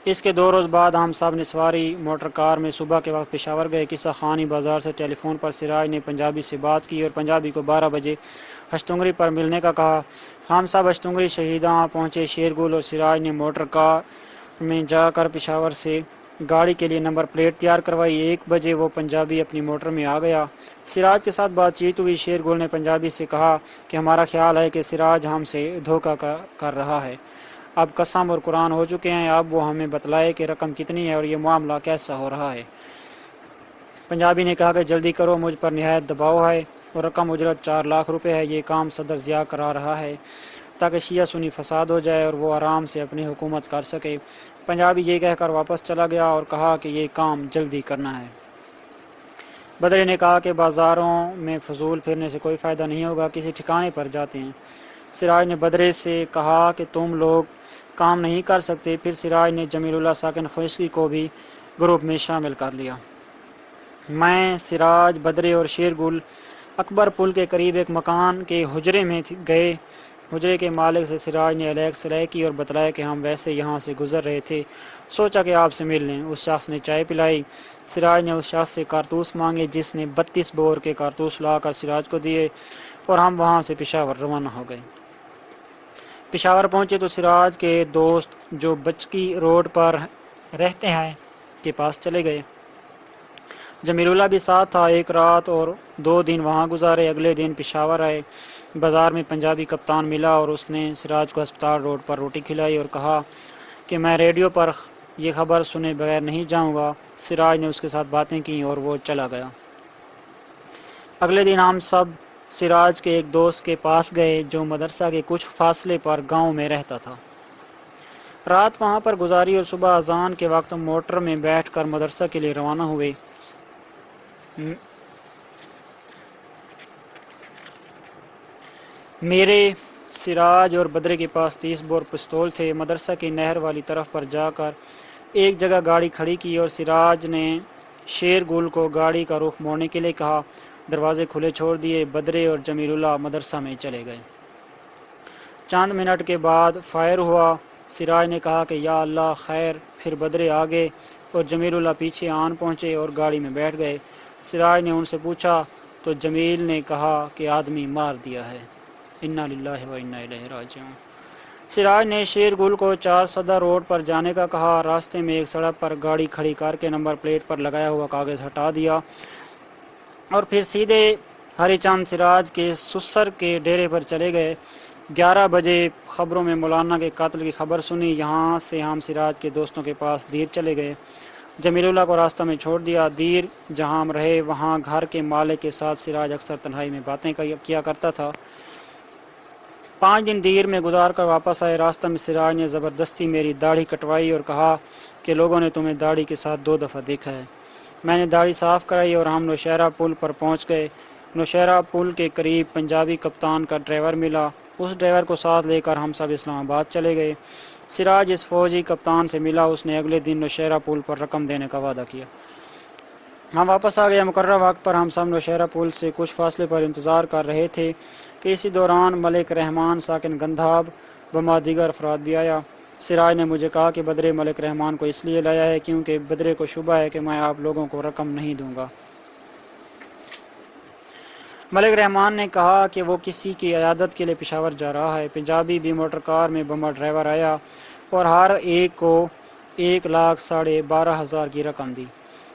اس کے 2 روز بعد ہم سب نے سواری موٹر کار میں صبح کے وقت پشاور گئے۔ قصہ خانی بازار سے ٹیلی فون پر سراج نے پنجابی سے بات کی اور پنجابی کو 12 بجے ہشتنگری پر ملنے کا کہا۔ ہم سب ہشتنگری شہیداں پہنچے۔ شیر گل اور سراج نے موٹر کار میں جا کر پشاور سے گاڑی کے لیے نمبر پلیٹ تیار کروائی۔ 1 بجے وہ پنجابی اپنی موٹر میں آ گیا۔ سراج کے ساتھ بات چیت ہوئی۔ شیر گل نے پنجابی سے کہا کہ ہمارا خیال ہے کہ سراج ہم سے دھوکہ کر رہا ہے۔ اب قسم اور قرآن ہو چکے ہیں، اب وہ ہمیں بتلائے کہ رقم کتنی ہے اور یہ معاملہ کیسا ہو رہا ہے۔ پنجابی نے کہا کہ جلدی کرو، مجھ پر نہایت دباؤ ہے اور رقم اجرت 4 لاکھ روپے ہے۔ یہ کام صدر ضیاء کرا رہا ہے تاکہ شیعہ سنی فساد ہو جائے اور وہ آرام سے اپنی حکومت کر سکے۔ پنجابی یہ کہہ کر واپس چلا گیا اور کہا کہ یہ کام جلدی کرنا ہے۔ بدرے نے کہا کہ بازاروں میں فضول پھرنے سے کوئی فائدہ نہیں ہوگا، کسی ٹھکانے پر جاتے ہیں۔ سراج نے بدرے سے کہا کہ تم لوگ کام نہیں کر سکتے۔ پھر سراج نے جمیل اللہ ساکن خوشکی کو بھی گروپ میں شامل کر لیا۔ میں، سراج، بدرے اور شیر گل اکبر پل کے قریب ایک مکان کے حجرے میں گئے۔ حجرے کے مالک سے سراج نے علیگ سلیگ کی اور بتلایا کہ ہم ویسے یہاں سے گزر رہے تھے، سوچا کہ آپ سے مل لیں۔ اس شخص نے چائے پلائی۔ سراج نے اس شخص سے کارتوس مانگے، جس نے 32 بور کے کارتوس لا کر سراج کو دیے اور ہم وہاں سے پشاور روانہ ہو گئے۔ پشاور پہنچے تو سراج کے دوست جو بچکی روڈ پر رہتے ہیں کے پاس چلے گئے۔ جمیل اللہ بھی ساتھ تھا۔ 1 رات اور 2 دن وہاں گزارے۔ اگلے دن پشاور آئے۔ بازار میں پنجابی کپتان ملا اور اس نے سراج کو ہسپتال روڈ پر روٹی کھلائی اور کہا کہ میں ریڈیو پر یہ خبر سنے بغیر نہیں جاؤں گا۔ سراج نے اس کے ساتھ باتیں کی اور وہ چلا گیا۔ اگلے دن ہم سب سراج کے ایک دوست کے پاس گئے جو مدرسہ کے کچھ فاصلے پر گاؤں میں رہتا تھا۔ رات وہاں پر گزاری اور صبح اذان کے وقت موٹر میں بیٹھ کر مدرسہ کے لیے روانہ ہوئے۔ میرے، سراج اور بدرے کے پاس 30 بور پستول تھے۔ مدرسہ کی نہر والی طرف پر جا کر ایک جگہ گاڑی کھڑی کی اور سراج نے شیر گل کو گاڑی کا رخ موڑنے کے لیے کہا۔ دروازے کھلے چھوڑ دیے۔ بدرے اور جمیل اللہ مدرسہ میں چلے گئے۔ چند منٹ کے بعد فائر ہوا۔ سراج نے کہا کہ یا اللہ خیر، پھر بدرے آگے اور جمیل اللہ پیچھے آن پہنچے اور گاڑی میں بیٹھ گئے۔ سراج نے ان سے پوچھا تو جمیل نے کہا کہ آدمی مار دیا ہے۔ انا للہ و انا الیہ راجعون۔ سراج نے شیر گل کو 4 روڈ پر جانے کا کہا۔ راستے میں ایک سڑک پر گاڑی کھڑی کر کے نمبر پلیٹ پر لگایا ہوا کاغذ ہٹا دیا اور پھر سیدھے ہری چاند سراج کے سسر کے ڈیرے پر چلے گئے۔ 11 بجے خبروں میں مولانا کے قتل کی خبر سنی۔ یہاں سے ہم سراج کے دوستوں کے پاس دیر چلے گئے۔ جمیل اللہ کو راستہ میں چھوڑ دیا۔ دیر جہاں ہم رہے وہاں گھر کے مالک کے ساتھ سراج اکثر تنہائی میں باتیں کیا کرتا تھا۔ 5 دن دیر میں گزار کر واپس آئے۔ راستہ میں سراج نے زبردستی میری داڑھی کٹوائی اور کہا کہ لوگوں نے تمہیں داڑھی کے ساتھ 2 دفعہ دیکھا ہے۔ میں نے داڑھی صاف کرائی اور ہم نوشہرہ پل پر پہنچ گئے۔ نوشہرہ پل کے قریب پنجابی کپتان کا ڈرائیور ملا۔ اس ڈرائیور کو ساتھ لے کر ہم سب اسلام آباد چلے گئے۔ سراج اس فوجی کپتان سے ملا۔ اس نے اگلے دن نوشہرہ پل پر رقم دینے کا وعدہ کیا۔ ہم واپس آ گئے۔ مقررہ وقت پر ہم سب نوشہرہ پل سے کچھ فاصلے پر انتظار کر رہے تھے کہ اسی دوران ملک رحمان ساکن گندھاب بما دیگر افراد بھی آیا۔ سراج نے مجھے کہا کہ بدرے ملک رحمان کو اس لیے لایا ہے کیونکہ بدرے کو شبہ ہے کہ میں آپ لوگوں کو رقم نہیں دوں گا۔ ملک رحمان نے کہا کہ وہ کسی کی عیادت کے لیے پشاور جا رہا ہے۔ پنجابی بھی موٹر کار میں بما ڈرائیور آیا اور ہر ایک کو 1,12,500 کی رقم دی۔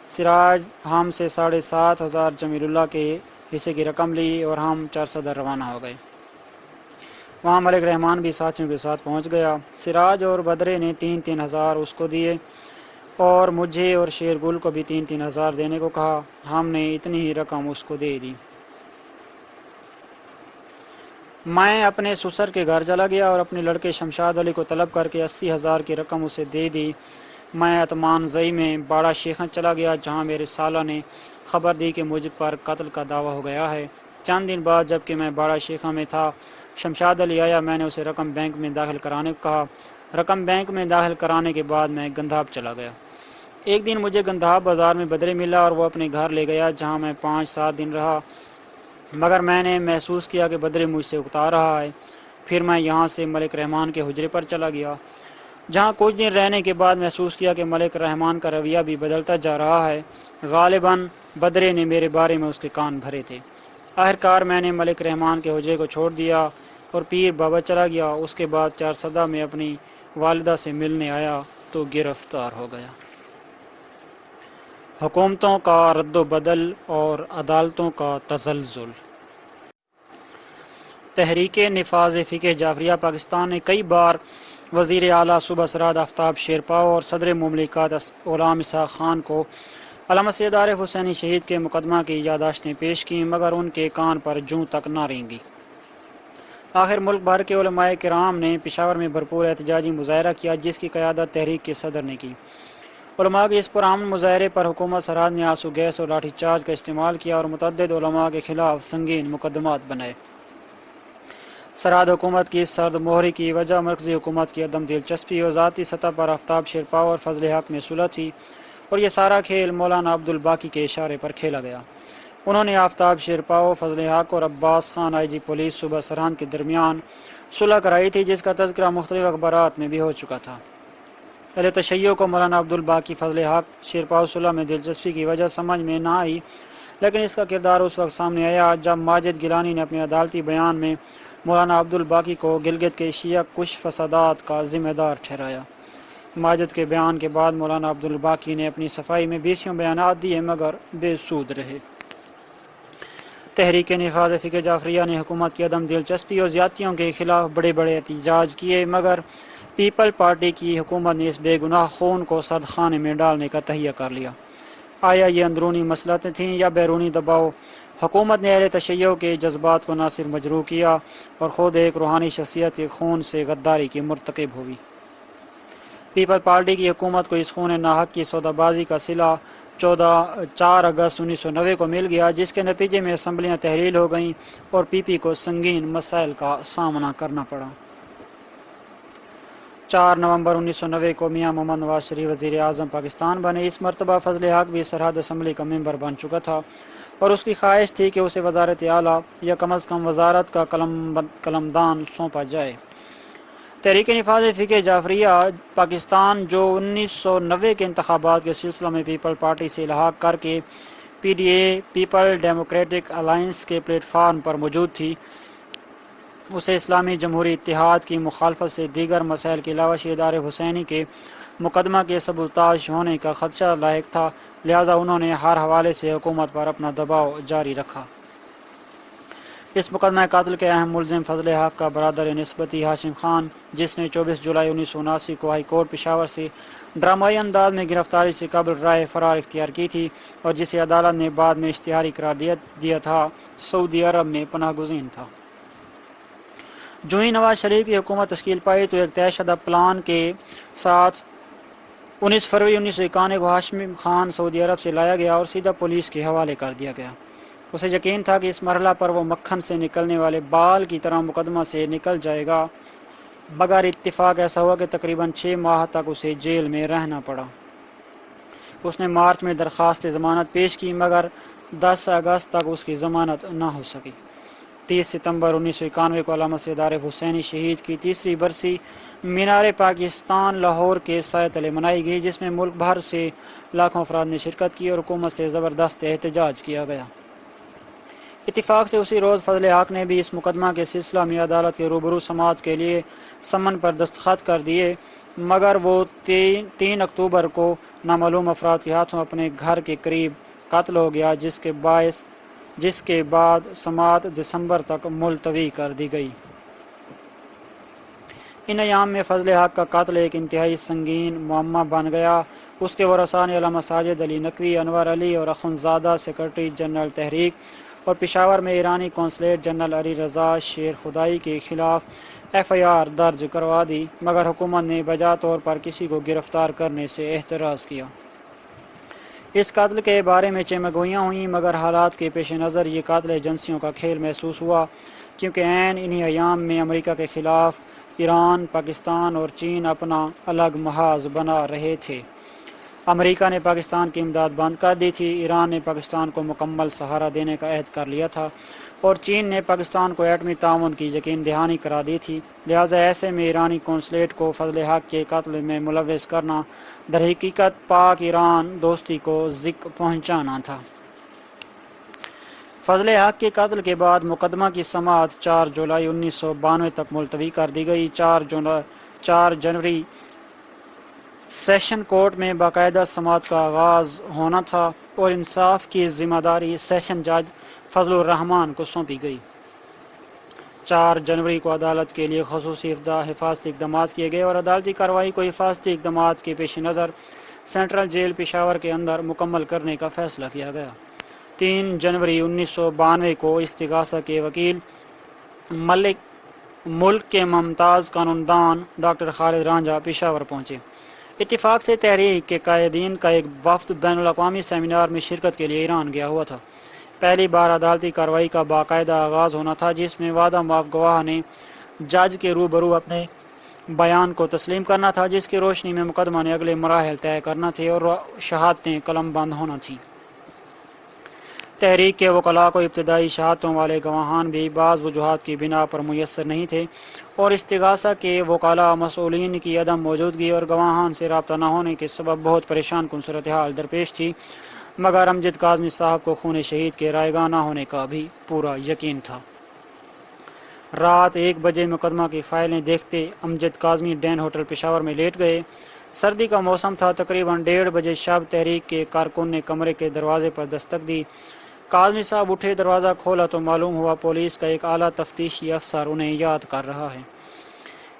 سراج ہم سے 7,500 جمیل اللہ کے حصے کی رقم لی اور ہم 4 روانہ ہو گئے۔ وہاں ملک رحمان بھی ساتھیوں کے ساتھ پہنچ گیا۔ سراج اور بدرے نے 3,000 اس کو دیے اور مجھے اور شیر گل کو بھی 3,000 دینے کو کہا۔ ہم نے اتنی ہی رقم اس کو دے دی۔ میں اپنے سسر کے گھر چلا گیا اور اپنے لڑکے شمشاد علی کو طلب کر کے 80,000 کی رقم اسے دے دی۔ میں اتمان زئی میں باڑہ شیخن چلا گیا جہاں میرے سالہ نے خبر دی کہ مجھ پر قتل کا دعویٰ ہو گیا ہے۔ چند دن بعد جب کہ میں باڑہ شیخہ میں تھا شمشاد علی آیا۔ میں نے اسے رقم بینک میں داخل کرانے کو کہا۔ رقم بینک میں داخل کرانے کے بعد میں گندھاب چلا گیا۔ ایک دن مجھے گندھاب بازار میں بدرے ملا اور وہ اپنے گھر لے گیا جہاں میں 5-7 دن رہا، مگر میں نے محسوس کیا کہ بدرے مجھ سے اکتا رہا ہے۔ پھر میں یہاں سے ملک رحمان کے حجرے پر چلا گیا جہاں کچھ دن رہنے کے بعد محسوس کیا کہ ملک رحمان کا رویہ بھی بدلتا جا رہا ہے۔ غالباً بدرے نے میرے بارے میں اس کے کان بھرے تھے۔ آخرکار میں نے ملک رحمان کے حجرے کو چھوڑ دیا اور پیر بابا چلا گیا۔ اس کے بعد 4 میں اپنی والدہ سے ملنے آیا تو گرفتار ہو گیا۔ حکومتوں کا رد و بدل اور عدالتوں کا تزلزل۔ تحریک نفاذ فقہ جعفریہ پاکستان نے کئی بار وزیر اعلیٰ صوبہ سرحد آفتاب شیرپاؤ اور صدر مملکت غلام اسحاق خان کو علامہ سید عارف حسینی شہید کے مقدمہ کی یادداشتیں پیش کیں مگر ان کے کان پر جوں تک نہ رینگی۔ آخر ملک بھر کے علماء کرام نے پشاور میں بھرپور احتجاجی مظاہرہ کیا جس کی قیادت تحریک کے صدر نے کی۔ علماء کے اس پرامن مظاہرے پر حکومت سرحد نے آنسو گیس اور لاٹھی چارج کا استعمال کیا اور متعدد علماء کے خلاف سنگین مقدمات بنائے۔ سرحد حکومت کی اس سرد مہری کی وجہ مرکزی حکومت کی عدم دلچسپی اور ذاتی سطح پر آفتاب شیرپاؤ اور فضل حق میں صلح تھی اور یہ سارا کھیل مولانا عبدالباقی کے اشارے پر کھیلا گیا۔ انہوں نے آفتاب شیرپاؤ، فضل حق اور عباس خان آئی جی پولیس صوبہ سرحد کے درمیان صلح کرائی تھی جس کا تذکرہ مختلف اخبارات میں بھی ہو چکا تھا۔ اہل تشیع کو مولانا عبدالباقی فضل حق شیرپاؤ صلح میں دلچسپی کی وجہ سمجھ میں نہ آئی، لیکن اس کا کردار اس وقت سامنے آیا جب ماجد گیلانی نے اپنے عدالتی بیان میں مولانا عبدالباقی کو گلگت کے شیعہ کش فسادات کا ذمہ دار ٹھہرایا۔ ماجد کے بیان کے بعد مولانا عبدالباقی نے اپنی صفائی میں 20 بیانات دیے مگر بے سود رہے۔ تحریک نفاذ فقہ جعفریہ نے حکومت کی عدم دلچسپی اور زیادتیوں کے خلاف بڑے بڑے احتجاج کیے مگر پیپل پارٹی کی حکومت نے اس بے گناہ خون کو سرد خانے میں ڈالنے کا تہیہ کر لیا۔ آیا یہ اندرونی مصلحتیں تھیں یا بیرونی دباؤ؟ حکومت نے اہل تشیع کے جذبات کو نہ صرف مجروح کیا اور خود ایک روحانی شخصیت کے خون سے غداری کی مرتکب ہوئی۔ پیپل پارٹی کی حکومت کو اس خون ناحق کی سودا بازی کا صلہ 4 اگست 1990 کو مل گیا، جس کے نتیجے میں اسمبلیاں تحلیل ہو گئیں اور پی پی کو سنگین مسائل کا سامنا کرنا پڑا۔ 4 نومبر 1990 کو میاں محمد نواز شریف وزیر اعظم پاکستان بنے۔ اس مرتبہ فضل حق بھی سرحد اسمبلی کا ممبر بن چکا تھا اور اس کی خواہش تھی کہ اسے وزارت اعلیٰ یا کم از کم وزارت کا قلمدان سونپا جائے۔ تحریک نفاذ فقہ جعفریہ پاکستان، جو 1990 کے انتخابات کے سلسلہ میں پیپل پارٹی سے الحاق کر کے P D a people democratic alliance کے پلیٹ فارم پر موجود تھی، اسے اسلامی جمہوری اتحاد کی مخالفت سے دیگر مسائل کے علاوہ شہیدار حسینی کے مقدمہ کے سبوتاژ ہونے کا خدشہ لاحق تھا، لہذا انہوں نے ہر حوالے سے حکومت پر اپنا دباؤ جاری رکھا۔ اس مقدمہ قتل کے اہم ملزم فضل حق کا برادر نسبتی ہاشم خان، جس نے 24 جولائی 1979 کو ہائی کورٹ پشاور سے ڈرامائی انداز میں گرفتاری سے قبل رائے فرار اختیار کی تھی اور جسے عدالت نے بعد میں اشتہاری قرار دیا تھا، سعودی عرب میں پناہ گزین تھا۔ جو ہی نواز شریف کی حکومت تشکیل پائی تو ایک طے شدہ پلان کے ساتھ 19 فروری 1991 کو ہاشم خان سعودی عرب سے لایا گیا اور سیدھا پولیس کے حوالے کر دیا گیا۔ اسے یقین تھا کہ اس مرحلہ پر وہ مکھن سے نکلنے والے بال کی طرح مقدمہ سے نکل جائے گا، مگر اتفاق ایسا ہوا کہ تقریباً 6 ماہ تک اسے جیل میں رہنا پڑا۔ اس نے مارچ میں درخواست ضمانت پیش کی مگر 10 اگست تک اس کی ضمانت نہ ہو سکی۔ 30 ستمبر 1991 کو علامہ سید عارف حسینی شہید کی تیسری برسی مینار پاکستان لاہور کے سائے تلے منائی گئی، جس میں ملک بھر سے لاکھوں افراد نے شرکت کی اور حکومت سے زبردست احتجاج کیا گیا۔ اتفاق سے اسی روز فضل حق نے بھی اس مقدمہ کے سلسلہ میں عدالت کے روبرو سماعت کے لیے سمن پر دستخط کر دیے، مگر وہ 3 اکتوبر کو نامعلوم افراد کے ہاتھوں اپنے گھر کے قریب قتل ہو گیا، جس کے بعد سماعت دسمبر تک ملتوی کر دی گئی۔ ان ایام میں فضل حق کا قتل ایک انتہائی سنگین معمہ بن گیا۔ اس کے ورثاء نے علامہ ساجد علی نقوی، انور علی اور اخندزادہ سیکرٹری جنرل تحریک اور پشاور میں ایرانی قونصلیٹ جنرل علی رضا شیر خدائی کے خلاف ایف آئی آر درج کروا دی، مگر حکومت نے بجا طور پر کسی کو گرفتار کرنے سے احتراز کیا۔ اس قتل کے بارے میں چمگوئیاں ہوئیں، مگر حالات کے پیش نظر یہ قتل ایجنسیوں کا کھیل محسوس ہوا، کیونکہ عین انہی ایام میں امریکہ کے خلاف ایران، پاکستان اور چین اپنا الگ محاذ بنا رہے تھے۔ امریکہ نے پاکستان کی امداد بند کر دی تھی، ایران نے پاکستان کو مکمل سہارا دینے کا عہد کر لیا تھا اور چین نے پاکستان کو ایٹمی تعاون کی یقین دہانی کرا دی تھی، لہٰذا ایسے میں ایرانی قونصلیٹ کو فضل حق کے قتل میں ملوث کرنا در حقیقت پاک ایران دوستی کو ذک پہنچانا تھا۔ فضل حق کے قتل کے بعد مقدمہ کی سماعت 4 جولائی 1992 تک ملتوی کر دی گئی۔ 4 جنوری سیشن کورٹ میں باقاعدہ سماعت کا آغاز ہونا تھا اور انصاف کی ذمہ داری سیشن جج فضل الرحمان کو سونپی گئی۔ 4 جنوری کو عدالت کے لیے خصوصی حفاظتی اقدامات کیے گئے اور عدالتی کارروائی کو حفاظتی اقدامات کے پیش نظر سینٹرل جیل پشاور کے اندر مکمل کرنے کا فیصلہ کیا گیا۔ 3 جنوری 1992 کو استغاثہ کے وکیل ملک کے ممتاز قانون دان ڈاکٹر خالد رانجھا پشاور پہنچے۔ اتفاق سے تحریک کے قائدین کا ایک وفد بین الاقوامی سیمینار میں شرکت کے لیے ایران گیا ہوا تھا۔ پہلی بار عدالتی کارروائی کا باقاعدہ آغاز ہونا تھا، جس میں وعدہ معاف گواہ نے جج کے روبرو اپنے بیان کو تسلیم کرنا تھا، جس کی روشنی میں مقدمہ نے اگلے مراحل طے کرنا تھے اور شہادتیں قلم بند ہونا تھیں۔ تحریک کے وکلاء کو ابتدائی شہادتوں والے گواہان بھی بعض وجوہات کی بنا پر میسر نہیں تھے اور استغاثہ کے وکلاء مسئولین کی عدم موجودگی اور گواہان سے رابطہ نہ ہونے کے سبب بہت پریشان کن صورتحال درپیش تھی، مگر امجد کاظمی صاحب کو خون شہید کے رائیگاں نہ ہونے کا بھی پورا یقین تھا۔ رات 1 بجے مقدمہ کی فائلیں دیکھتے امجد کاظمی ڈین ہوٹل پشاور میں لیٹ گئے۔ سردی کا موسم تھا۔ تقریباً 1:30 بجے شب تحریک کے کارکن نے کمرے کے دروازے پر دستک دی۔ کاظمی صاحب اٹھے، دروازہ کھولا تو معلوم ہوا پولیس کا ایک اعلیٰ تفتیشی افسر انہیں یاد کر رہا ہے۔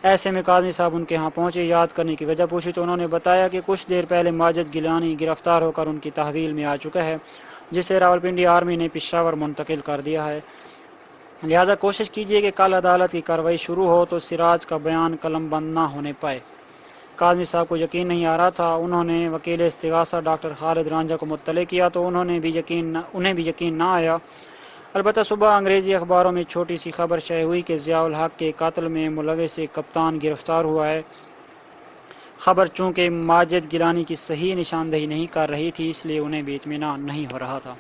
ایسے میں قاضی صاحب ان کے ہاں پہنچے، یاد کرنے کی وجہ پوچھی تو انہوں نے بتایا کہ کچھ دیر پہلے ماجد گیلانی گرفتار ہو کر ان کی تحویل میں آ چکا ہے، جسے راولپنڈی آرمی نے پشاور منتقل کر دیا ہے، لہذا کوشش کیجیے کہ کل عدالت کی کارروائی شروع ہو تو سراج کا بیان قلم بند نہ ہونے پائے۔ قاضی صاحب کو یقین نہیں آ رہا تھا۔ انہوں نے وکیل استغاثہ ڈاکٹر خالد رانجھا کو مطلع کیا تو انہیں بھی یقین نہ آیا۔ البتہ صبح انگریزی اخباروں میں چھوٹی سی خبر شائع ہوئی کہ ضیاء الحق کے قتل میں ملوث کپتان گرفتار ہوا ہے۔ خبر چونکہ ماجد گیلانی کی صحیح نشاندہی نہیں کر رہی تھی، اس لیے انہیں بھی اطمینان نہیں ہو رہا تھا۔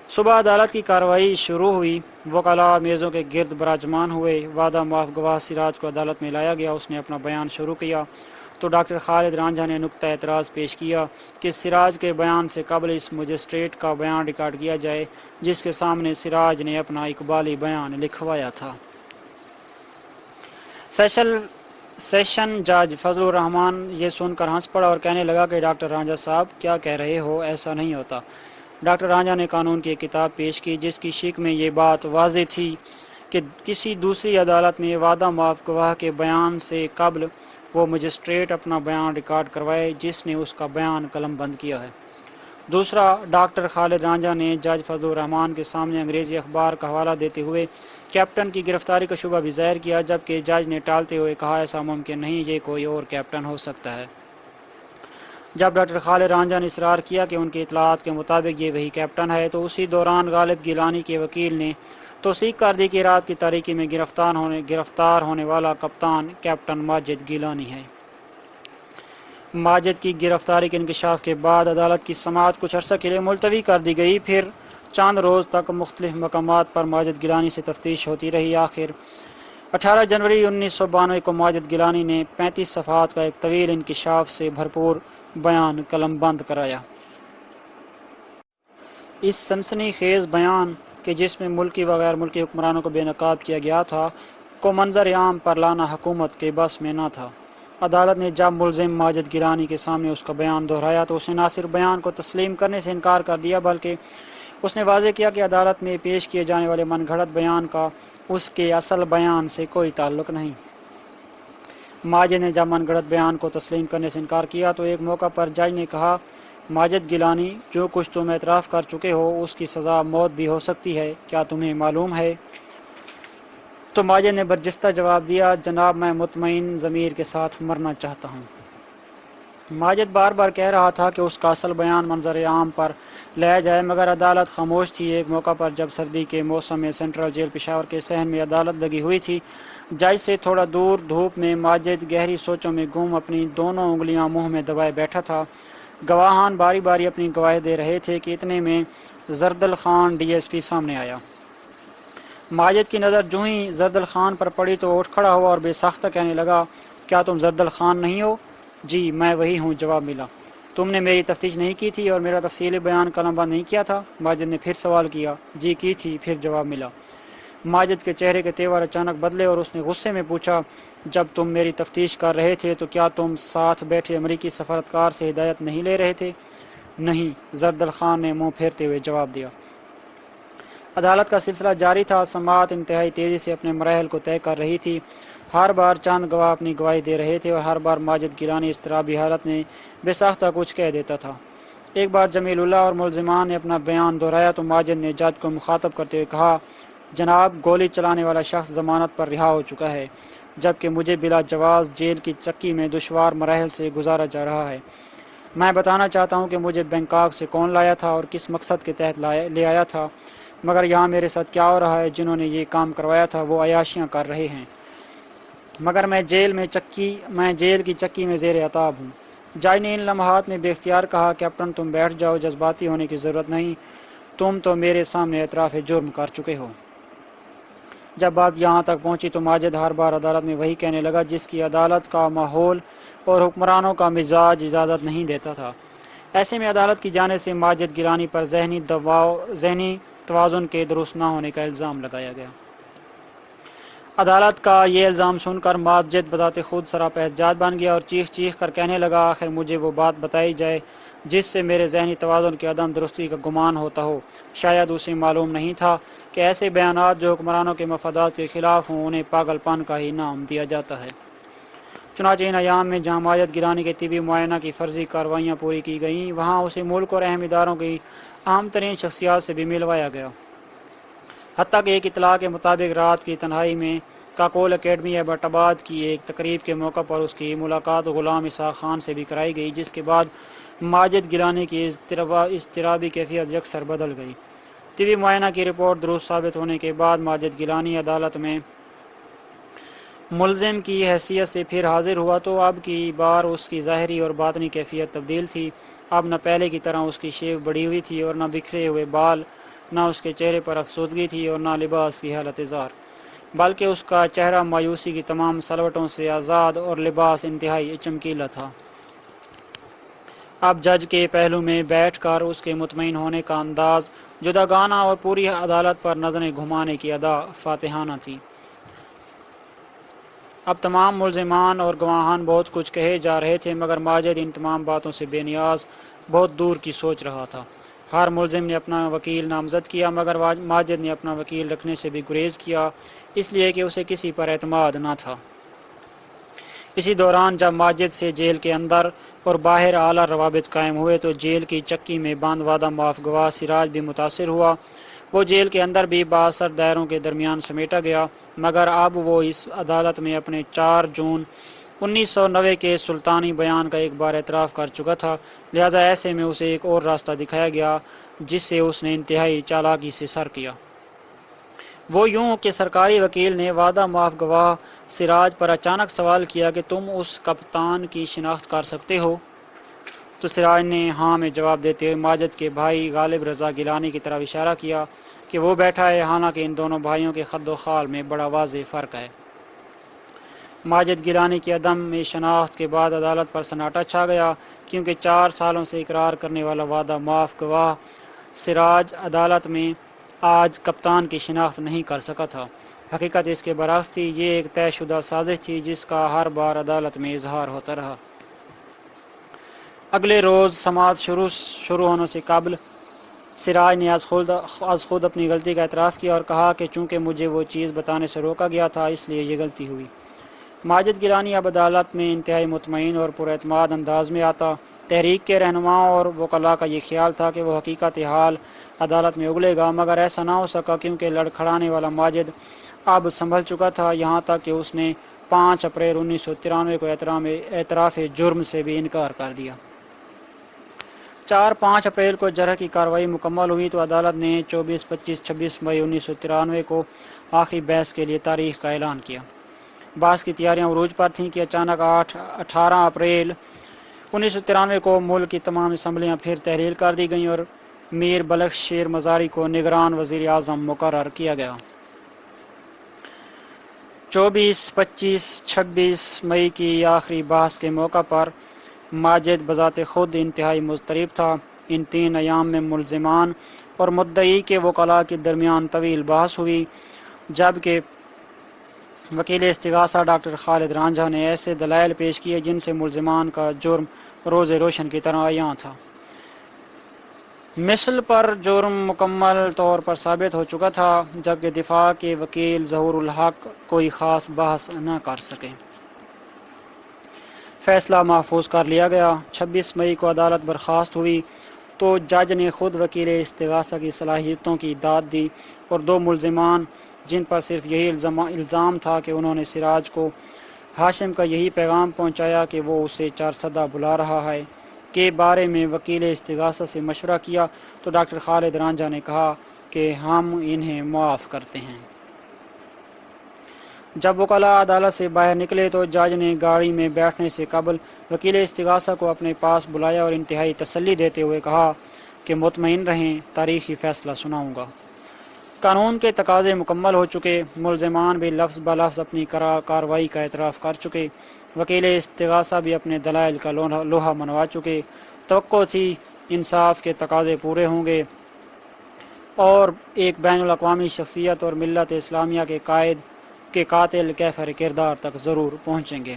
صبح عدالت کی کارروائی شروع ہوئی، وکلاء میزوں کے گرد براجمان ہوئے، وعدہ معاف گواہ سراج کو عدالت میں لایا گیا۔ اس نے اپنا بیان شروع کیا تو ڈاکٹر خالد رانجھا نے نقطہ اعتراض پیش کیا کہ سراج کے بیان سے قبل اس مجسٹریٹ کا بیان ریکارڈ کیا جائے جس کے سامنے سراج نے اپنا اقبالی بیان لکھوایا تھا۔ سیشن جج فضل الرحمان یہ سن کر ہنس پڑا اور کہنے لگا کہ ڈاکٹر رانجھا صاحب کیا کہہ رہے ہو، ایسا نہیں ہوتا۔ ڈاکٹر رانجھا نے قانون کی ایک کتاب پیش کی جس کی شق میں یہ بات واضح تھی کہ کسی دوسری عدالت میں وعدہ معاف گواہ کے بیان سے قبل وہ مجسٹریٹ اپنا بیان ریکارڈ کروائے جس نے اس کا بیان قلم بند کیا ہے۔ دوسرا، ڈاکٹر خالد رانجھا نے جج فضل الرحمان کے سامنے انگریزی اخبار کا حوالہ دیتے ہوئے کیپٹن کی گرفتاری کا شبہ بھی ظاہر کیا، جبکہ جج نے ٹالتے ہوئے کہا ایسا ممکن نہیں، یہ کوئی اور کیپٹن ہو سکتا ہے۔ جب ڈاکٹر خالد رانجھا نے اصرار کیا کہ ان کی اطلاعات کے مطابق یہ وہی کیپٹن ہے تو اسی دوران غالب گیلانی کے وکیل نے توثیق کر دی کہ رات کی تاریکی میں گرفتار ہونے والا کپتان کیپٹن ماجد گیلانی ہے۔ ماجد کی گرفتاری کے انکشاف کے بعد عدالت کی سماعت کچھ عرصہ کے لیے ملتوی کر دی گئی، پھر چند روز تک مختلف مقامات پر ماجد گیلانی سے تفتیش ہوتی رہی۔ آخر 18 جنوری 1992 کو ماجد گیلانی نے 35 صفحات کا ایک طویل انکشاف سے بھرپور بیان قلم بند کرایا۔ اس سنسنی خیز بیان کہ جس میں ملکی و غیر ملکی حکمرانوں کو بے نقاب کیا گیا تھا کو منظر عام پر لانا حکومت کے بس میں نہ تھا۔ عدالت نے جب ملزم ماجد گیلانی کے سامنے اس کا بیان دہرایا تو اس نے نہ صرف بیان کو تسلیم کرنے سے انکار کر دیا بلکہ اس نے واضح کیا کہ عدالت میں پیش کیے جانے والے من گھڑت بیان کا اس کے اصل بیان سے کوئی تعلق نہیں۔ ماجد نے جب من گھڑت بیان کو تسلیم کرنے سے انکار کیا تو ایک موقع پر جج نے کہا، ماجد گیلانی جو کچھ تم اعتراف کر چکے ہو اس کی سزا موت بھی ہو سکتی ہے، کیا تمہیں معلوم ہے؟ تو ماجد نے برجستہ جواب دیا، جناب میں مطمئن ضمیر کے ساتھ مرنا چاہتا ہوں۔ ماجد بار بار کہہ رہا تھا کہ اس کا اصل بیان منظر عام پر لایا جائے مگر عدالت خاموش تھی۔ ایک موقع پر جب سردی کے موسم میں سینٹرل جیل پشاور کے صحن میں عدالت لگی ہوئی تھی، جج سے تھوڑا دور دھوپ میں ماجد گہری سوچوں میں گم اپنی دونوں انگلیاں منہ میں دبائے بیٹھا تھا۔ گواہان باری باری اپنی گواہی دے رہے تھے کہ اتنے میں زردل خان ڈی ایس پی سامنے آیا۔ ماجد کی نظر جو ہی زردل خان پر پڑی تو اٹھ کھڑا ہوا اور بے ساختہ کہنے لگا، کیا تم زردل خان نہیں ہو؟ جی میں وہی ہوں، جواب ملا۔ تم نے میری تفتیش نہیں کی تھی اور میرا تفصیلی بیان قلم بند نہیں کیا تھا؟ ماجد نے پھر سوال کیا۔ جی کی تھی، پھر جواب ملا۔ ماجد کے چہرے کے تیور اچانک بدلے اور اس نے غصے میں پوچھا، جب تم میری تفتیش کر رہے تھے تو کیا تم ساتھ بیٹھے امریکی سفارتکار سے ہدایت نہیں لے رہے تھے؟ نہیں، زردل خان نے منہ پھیرتے ہوئے جواب دیا۔ عدالت کا سلسلہ جاری تھا۔ سماعت انتہائی تیزی سے اپنے مراحل کو طے کر رہی تھی۔ ہر بار چند گواہ اپنی گواہی دے رہے تھے اور ہر بار ماجد گیلانی اضطرابی حالت میں بے ساختہ کچھ کہہ دیتا تھا۔ ایک بار جمیل اللہ اور ملزمان نے اپنا بیان دہرایا تو ماجد نے جج کو مخاطب کرتے ہوئے کہا، جناب گولی چلانے والا شخص ضمانت پر رہا ہو چکا ہے جبکہ مجھے بلا جواز جیل کی چکی میں دشوار مراحل سے گزارا جا رہا ہے۔ میں بتانا چاہتا ہوں کہ مجھے بینکاک سے کون لایا تھا اور کس مقصد کے تحت لے آیا تھا، مگر یہاں میرے ساتھ کیا ہو رہا ہے، جنہوں نے یہ کام کروایا تھا وہ عیاشیاں کر رہے ہیں، مگر میں جیل کی چکی میں زیر عتاب ہوں۔ جج نے ان لمحات میں بے اختیار کہا، کیپٹن تم بیٹھ جاؤ، جذباتی ہونے کی ضرورت نہیں، تم تو میرے سامنے اعتراف جرم کر چکے ہو۔ جب بات یہاں تک پہنچی تو ماجد ہر بار عدالت میں وہی کہنے لگا جس کی عدالت کا ماحول اور حکمرانوں کا مزاج اجازت نہیں دیتا تھا۔ ایسے میں عدالت کی جانب سے ماجد گیلانی پر ذہنی توازن کے درست نہ ہونے کا الزام لگایا گیا۔ عدالت کا یہ الزام سن کر ماجد بذات خود سراپا احتجاج بن گیا اور چیخ چیخ کر کہنے لگا، آخر مجھے وہ بات بتائی جائے جس سے میرے ذہنی توازن کی عدم درستی کا گمان ہوتا ہو۔ شاید اسے معلوم نہیں تھا کہ ایسے بیانات جو حکمرانوں کے مفادات کے خلاف ہوں انہیں پاگل پن کا ہی نام دیا جاتا ہے۔ چنانچہ ان ایام میں جہاں ماجد گیلانی کے طبی معائنہ کی فرضی کارروائیاں پوری کی گئیں، وہاں اسے ملک اور اہم اداروں کی اہم ترین شخصیات سے بھی ملوایا گیا۔ حتیٰ کہ ایک اطلاع کے مطابق رات کی تنہائی میں کاکول اکیڈمی ایبٹ آباد کی ایک تقریب کے موقع پر اس کی ملاقات غلام اسحاق خان سے بھی کرائی گئی، جس کے بعد ماجد گیلانی کی اضطرابی کیفیت یکسر بدل گئی۔ طبی معائنہ کی رپورٹ درست ثابت ہونے کے بعد ماجد گیلانی عدالت میں ملزم کی حیثیت سے پھر حاضر ہوا تو اب کی بار اس کی ظاہری اور باطنی کیفیت تبدیل تھی۔ اب نہ پہلے کی طرح اس کی شیو بڑھی ہوئی تھی اور نہ بکھرے ہوئے بال، نہ اس کے چہرے پر افسردگی تھی اور نہ لباس کی حالت زار، بلکہ اس کا چہرہ مایوسی کی تمام سلوٹوں سے آزاد اور لباس انتہائی چمکیلا تھا۔ اب جج کے پہلو میں بیٹھ کر اس کے مطمئن ہونے کا انداز جداگانہ اور پوری عدالت پر نظریں گھمانے کی ادا فاتحانہ تھی۔ اب تمام ملزمان اور گواہان بہت کچھ کہے جا رہے تھے، مگر ماجد ان تمام باتوں سے بے نیاز بہت دور کی سوچ رہا تھا۔ ہر ملزم نے اپنا وکیل نامزد کیا، مگر ماجد نے اپنا وکیل رکھنے سے بھی گریز کیا، اس لیے کہ اسے کسی پر اعتماد نہ تھا۔ اسی دوران جب ماجد سے جیل کے اندر اور باہر اعلیٰ روابط قائم ہوئے تو جیل کی چکی میں بند وعدہ معاف گواہ سراج بھی متاثر ہوا۔ وہ جیل کے اندر بھی بااثر دائروں کے درمیان سمیٹا گیا، مگر اب وہ اس عدالت میں اپنے 4 جون 1990 کے سلطانی بیان کا ایک بار اعتراف کر چکا تھا، لہذا ایسے میں اسے ایک اور راستہ دکھایا گیا جس سے اس نے انتہائی چالاکی سے سر کیا۔ وہ یوں کہ سرکاری وکیل نے وعدہ معاف گواہ سراج پر اچانک سوال کیا کہ تم اس کپتان کی شناخت کر سکتے ہو؟ تو سراج نے ہاں میں جواب دیتے ہوئے ماجد کے بھائی غالب رضا گیلانی کی طرف اشارہ کیا کہ وہ بیٹھا ہے، حالانکہ ان دونوں بھائیوں کے خد و خال میں بڑا واضح فرق ہے۔ ماجد گیلانی کی عدم شناخت کے بعد عدالت پر سناٹا چھا گیا، کیونکہ 4 سالوں سے اقرار کرنے والا وعدہ معاف گواہ سراج عدالت میں آج کپتان کی شناخت نہیں کر سکا تھا۔ حقیقت اس کے برعکس تھی، یہ ایک طے شدہ سازش تھی جس کا ہر بار عدالت میں اظہار ہوتا رہا۔ اگلے روز سماعت شروع ہونے سے قبل سراج نے از خود اپنی غلطی کا اعتراف کیا اور کہا کہ چونکہ مجھے وہ چیز بتانے سے روکا گیا تھا اس لیے یہ غلطی ہوئی۔ ماجد گیلانی اب عدالت میں انتہائی مطمئن اور پراعتماد انداز میں آتا۔ تحریک کے رہنماؤں اور وکلاء کا یہ خیال تھا کہ وہ حقیقت حال عدالت میں اگلے گا، مگر ایسا نہ ہو سکا، کیونکہ لڑکھڑانے والا ماجد اب سنبھل چکا تھا، یہاں تک کہ اس نے 5 اپریل 1993 کو اعتراف جرم سے بھی انکار کر دیا۔ 4-5 اپریل کو جرح کی کارروائی مکمل ہوئی تو عدالت نے 24، 25، 26 مئی 1993 کو آخری بحث کے لیے تاریخ کا اعلان کیا۔ بحث کی تیاریاں عروج پر تھیں کہ اچانک 18 اپریل 1993 کو ملک کی تمام اسمبلیاں پھر تحلیل کر دی گئیں اور میر بلخ شیر مزاری کو نگران وزیر اعظم مقرر کیا گیا۔ 24، 25، 26 مئی کی آخری بحث کے موقع پر ماجد بذات خود انتہائی مضطرب تھا۔ ان 3 ایام میں ملزمان اور مدعی کے وکلاء کے درمیان طویل بحث ہوئی، جبکہ وکیل استغاثہ ڈاکٹر خالد رانجھا نے ایسے دلائل پیش کیے جن سے ملزمان کا جرم روز روشن کی طرح عیاں تھا۔ مثل پر جرم مکمل طور پر ثابت ہو چکا تھا، جبکہ دفاع کے وکیل ظہور الحق کوئی خاص بحث نہ کر سکے۔ فیصلہ محفوظ کر لیا گیا۔ 26 مئی کو عدالت برخاست ہوئی تو جج نے خود وکیل استغاثہ کی صلاحیتوں کی داد دی اور 2 ملزمان جن پر صرف یہی الزام تھا کہ انہوں نے سراج کو ہاشم کا یہی پیغام پہنچایا کہ وہ اسے 4 صدہ بلا رہا ہے کے بارے میں وکیل استغاثہ سے مشورہ کیا تو ڈاکٹر خالد رانجھا نے کہا کہ ہم انہیں معاف کرتے ہیں۔ جب وکلاء عدالت سے باہر نکلے تو جج نے گاڑی میں بیٹھنے سے قبل وکیل استغاثہ کو اپنے پاس بلایا اور انتہائی تسلی دیتے ہوئے کہا کہ مطمئن رہیں، تاریخی فیصلہ سناؤں گا۔ قانون کے تقاضے مکمل ہو چکے، ملزمان بھی لفظ بلفظ اپنی کارروائی کا اعتراف کر چکے، وکیل استغاثہ بھی اپنے دلائل کا لوہا منوا چکے۔ توقع تھی انصاف کے تقاضے پورے ہوں گے اور ایک بین الاقوامی شخصیت اور ملت اسلامیہ کے قائد کہ قاتل کیفر کردار تک ضرور پہنچیں گے۔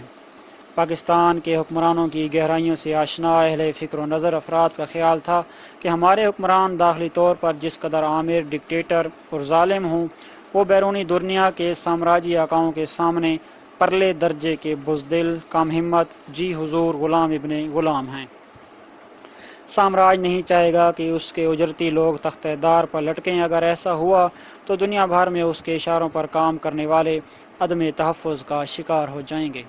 پاکستان کے حکمرانوں کی گہرائیوں سے آشنا اہل فکر و نظر افراد کا خیال تھا کہ ہمارے حکمران داخلی طور پر جس قدر عامر، ڈکٹیٹر اور ظالم ہوں، وہ بیرونی دنیا کے سامراجی آقاؤں کے سامنے پرلے درجے کے بزدل، کم ہمت، جی حضور غلام ابن غلام ہیں۔ سامراج نہیں چاہے گا کہ اس کے اجرتی لوگ تخت دار پر لٹکیں۔ اگر ایسا ہوا تو دنیا بھر میں اس کے اشاروں پر کام کرنے والے عدم تحفظ کا شکار ہو جائیں گے۔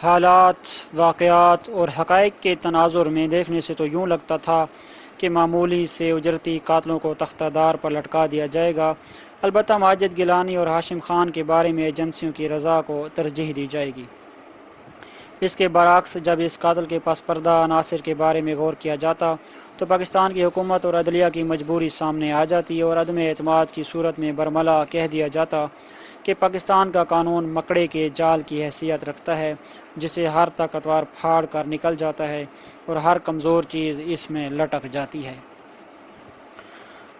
حالات، واقعات اور حقائق کے تناظر میں دیکھنے سے تو یوں لگتا تھا کہ معمولی سے اجرتی قاتلوں کو تخت دار پر لٹکا دیا جائے گا۔ البتہ ماجد گیلانی اور ہاشم خان کے بارے میں ایجنسیوں کی رضا کو ترجیح دی جائے گی۔ اس کے برعکس جب اس قاتل کے پس پردہ عناصر کے بارے میں غور کیا جاتا تو پاکستان کی حکومت اور عدلیہ کی مجبوری سامنے آ جاتی اور عدم اعتماد کی صورت میں برملا کہہ دیا جاتا کہ پاکستان کا قانون مکڑے کے جال کی حیثیت رکھتا ہے جسے ہر طاقتور پھاڑ کر نکل جاتا ہے اور ہر کمزور چیز اس میں لٹک جاتی ہے۔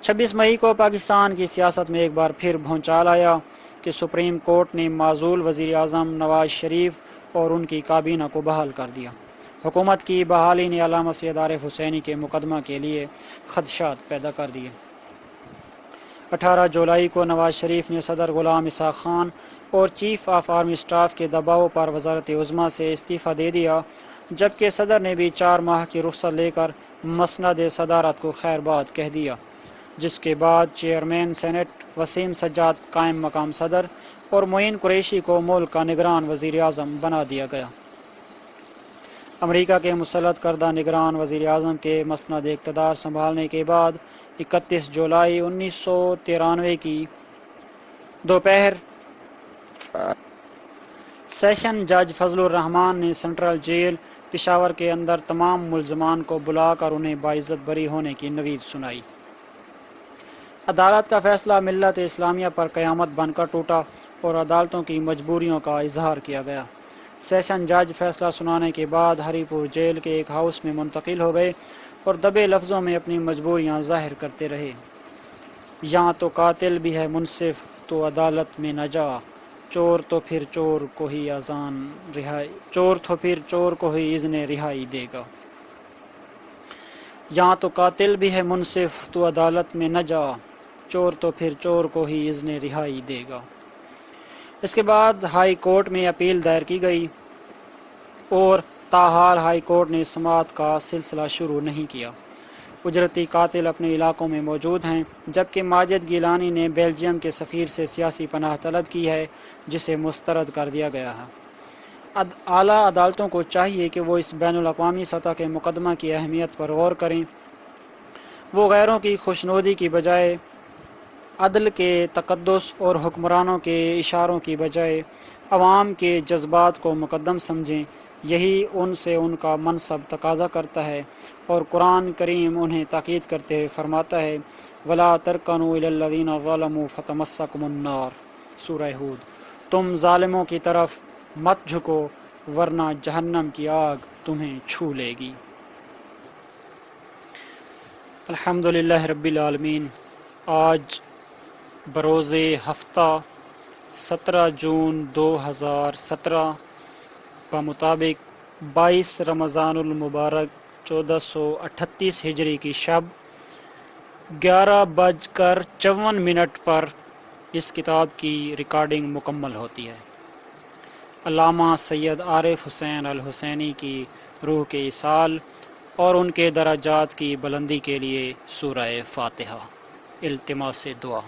26 مئی کو پاکستان کی سیاست میں ایک بار پھر بھونچال آیا کہ سپریم کورٹ نے معزول وزیر اعظم نواز شریف اور ان کی کابینہ کو بحال کر دیا۔ حکومت کی بحالی نے علامہ سید عارف حسینی کے مقدمہ کے لیے خدشات پیدا کر دیے۔ 18 جولائی کو نواز شریف نے صدر غلام اسحاق خان اور چیف آف آرمی اسٹاف کے دباؤ پر وزارت عظمیٰ سے استعفیٰ دے دیا، جبکہ صدر نے بھی 4 ماہ کی رخصت لے کر مسند صدارت کو خیر باد کہہ دیا، جس کے بعد چیئرمین سینٹ وسیم سجاد قائم مقام صدر اور معین قریشی کو ملک کا نگران وزیر اعظم بنا دیا گیا۔ امریکہ کے مسلط کردہ نگران وزیر اعظم کے مسند اقتدار سنبھالنے کے بعد 31 جولائی 1993 کی دوپہر سیشن جج فضل الرحمان نے سینٹرل جیل پشاور کے اندر تمام ملزمان کو بلا کر انہیں باعزت بری ہونے کی نوید سنائی۔ عدالت کا فیصلہ ملت اسلامیہ پر قیامت بن کر ٹوٹا اور عدالتوں کی مجبوریوں کا اظہار کیا گیا۔ سیشن جج فیصلہ سنانے کے بعد ہری پور جیل کے ایک ہاؤس میں منتقل ہو گئے اور دبے لفظوں میں اپنی مجبوریاں ظاہر کرتے رہے۔ یہاں تو قاتل بھی ہے منصف تو عدالت میں نہ جا، چور تو پھر چور کو ہی اذن رہائی دے گا۔ یہاں تو قاتل بھی ہے منصف تو عدالت میں نہ جا، چور تو پھر چور کو ہی اذن رہائی دے گا۔ اس کے بعد ہائی کورٹ میں اپیل دائر کی گئی اور تاحال ہائی کورٹ نے سماعت کا سلسلہ شروع نہیں کیا۔ اجرتی قاتل اپنے علاقوں میں موجود ہیں، جبکہ ماجد گیلانی نے بیلجیم کے سفیر سے سیاسی پناہ طلب کی ہے جسے مسترد کر دیا گیا ہے۔ اعلیٰ عدالتوں کو چاہیے کہ وہ اس بین الاقوامی سطح کے مقدمہ کی اہمیت پر غور کریں۔ وہ غیروں کی خوشنودی کی بجائے عدل کے تقدس اور حکمرانوں کے اشاروں کی بجائے عوام کے جذبات کو مقدم سمجھیں۔ یہی ان سے ان کا منصب تقاضا کرتا ہے اور قرآن کریم انہیں تاکید کرتے ہوئے فرماتا ہے وَلَا تَرْكَنُوا إِلَى الَّذِينَ ظَلَمُوا فَتَمَسَّكُمُ النَّارُ، سورہ ہود۔ تم ظالموں کی طرف مت جھکو ورنہ جہنم کی آگ تمہیں چھو لے گی۔ الحمدللہ رب العالمین۔ آج بروز ہفتہ 17 جون 2017 بمطابق 22 رمضان المبارک 1438 ہجری کی شب 11:54 پر اس کتاب کی ریکارڈنگ مکمل ہوتی ہے۔ علامہ سید عارف حسین الحسینی کی روح کے ایصال اور ان کے درجات کی بلندی کے لیے سورہ فاتحہ۔ التماس دعا۔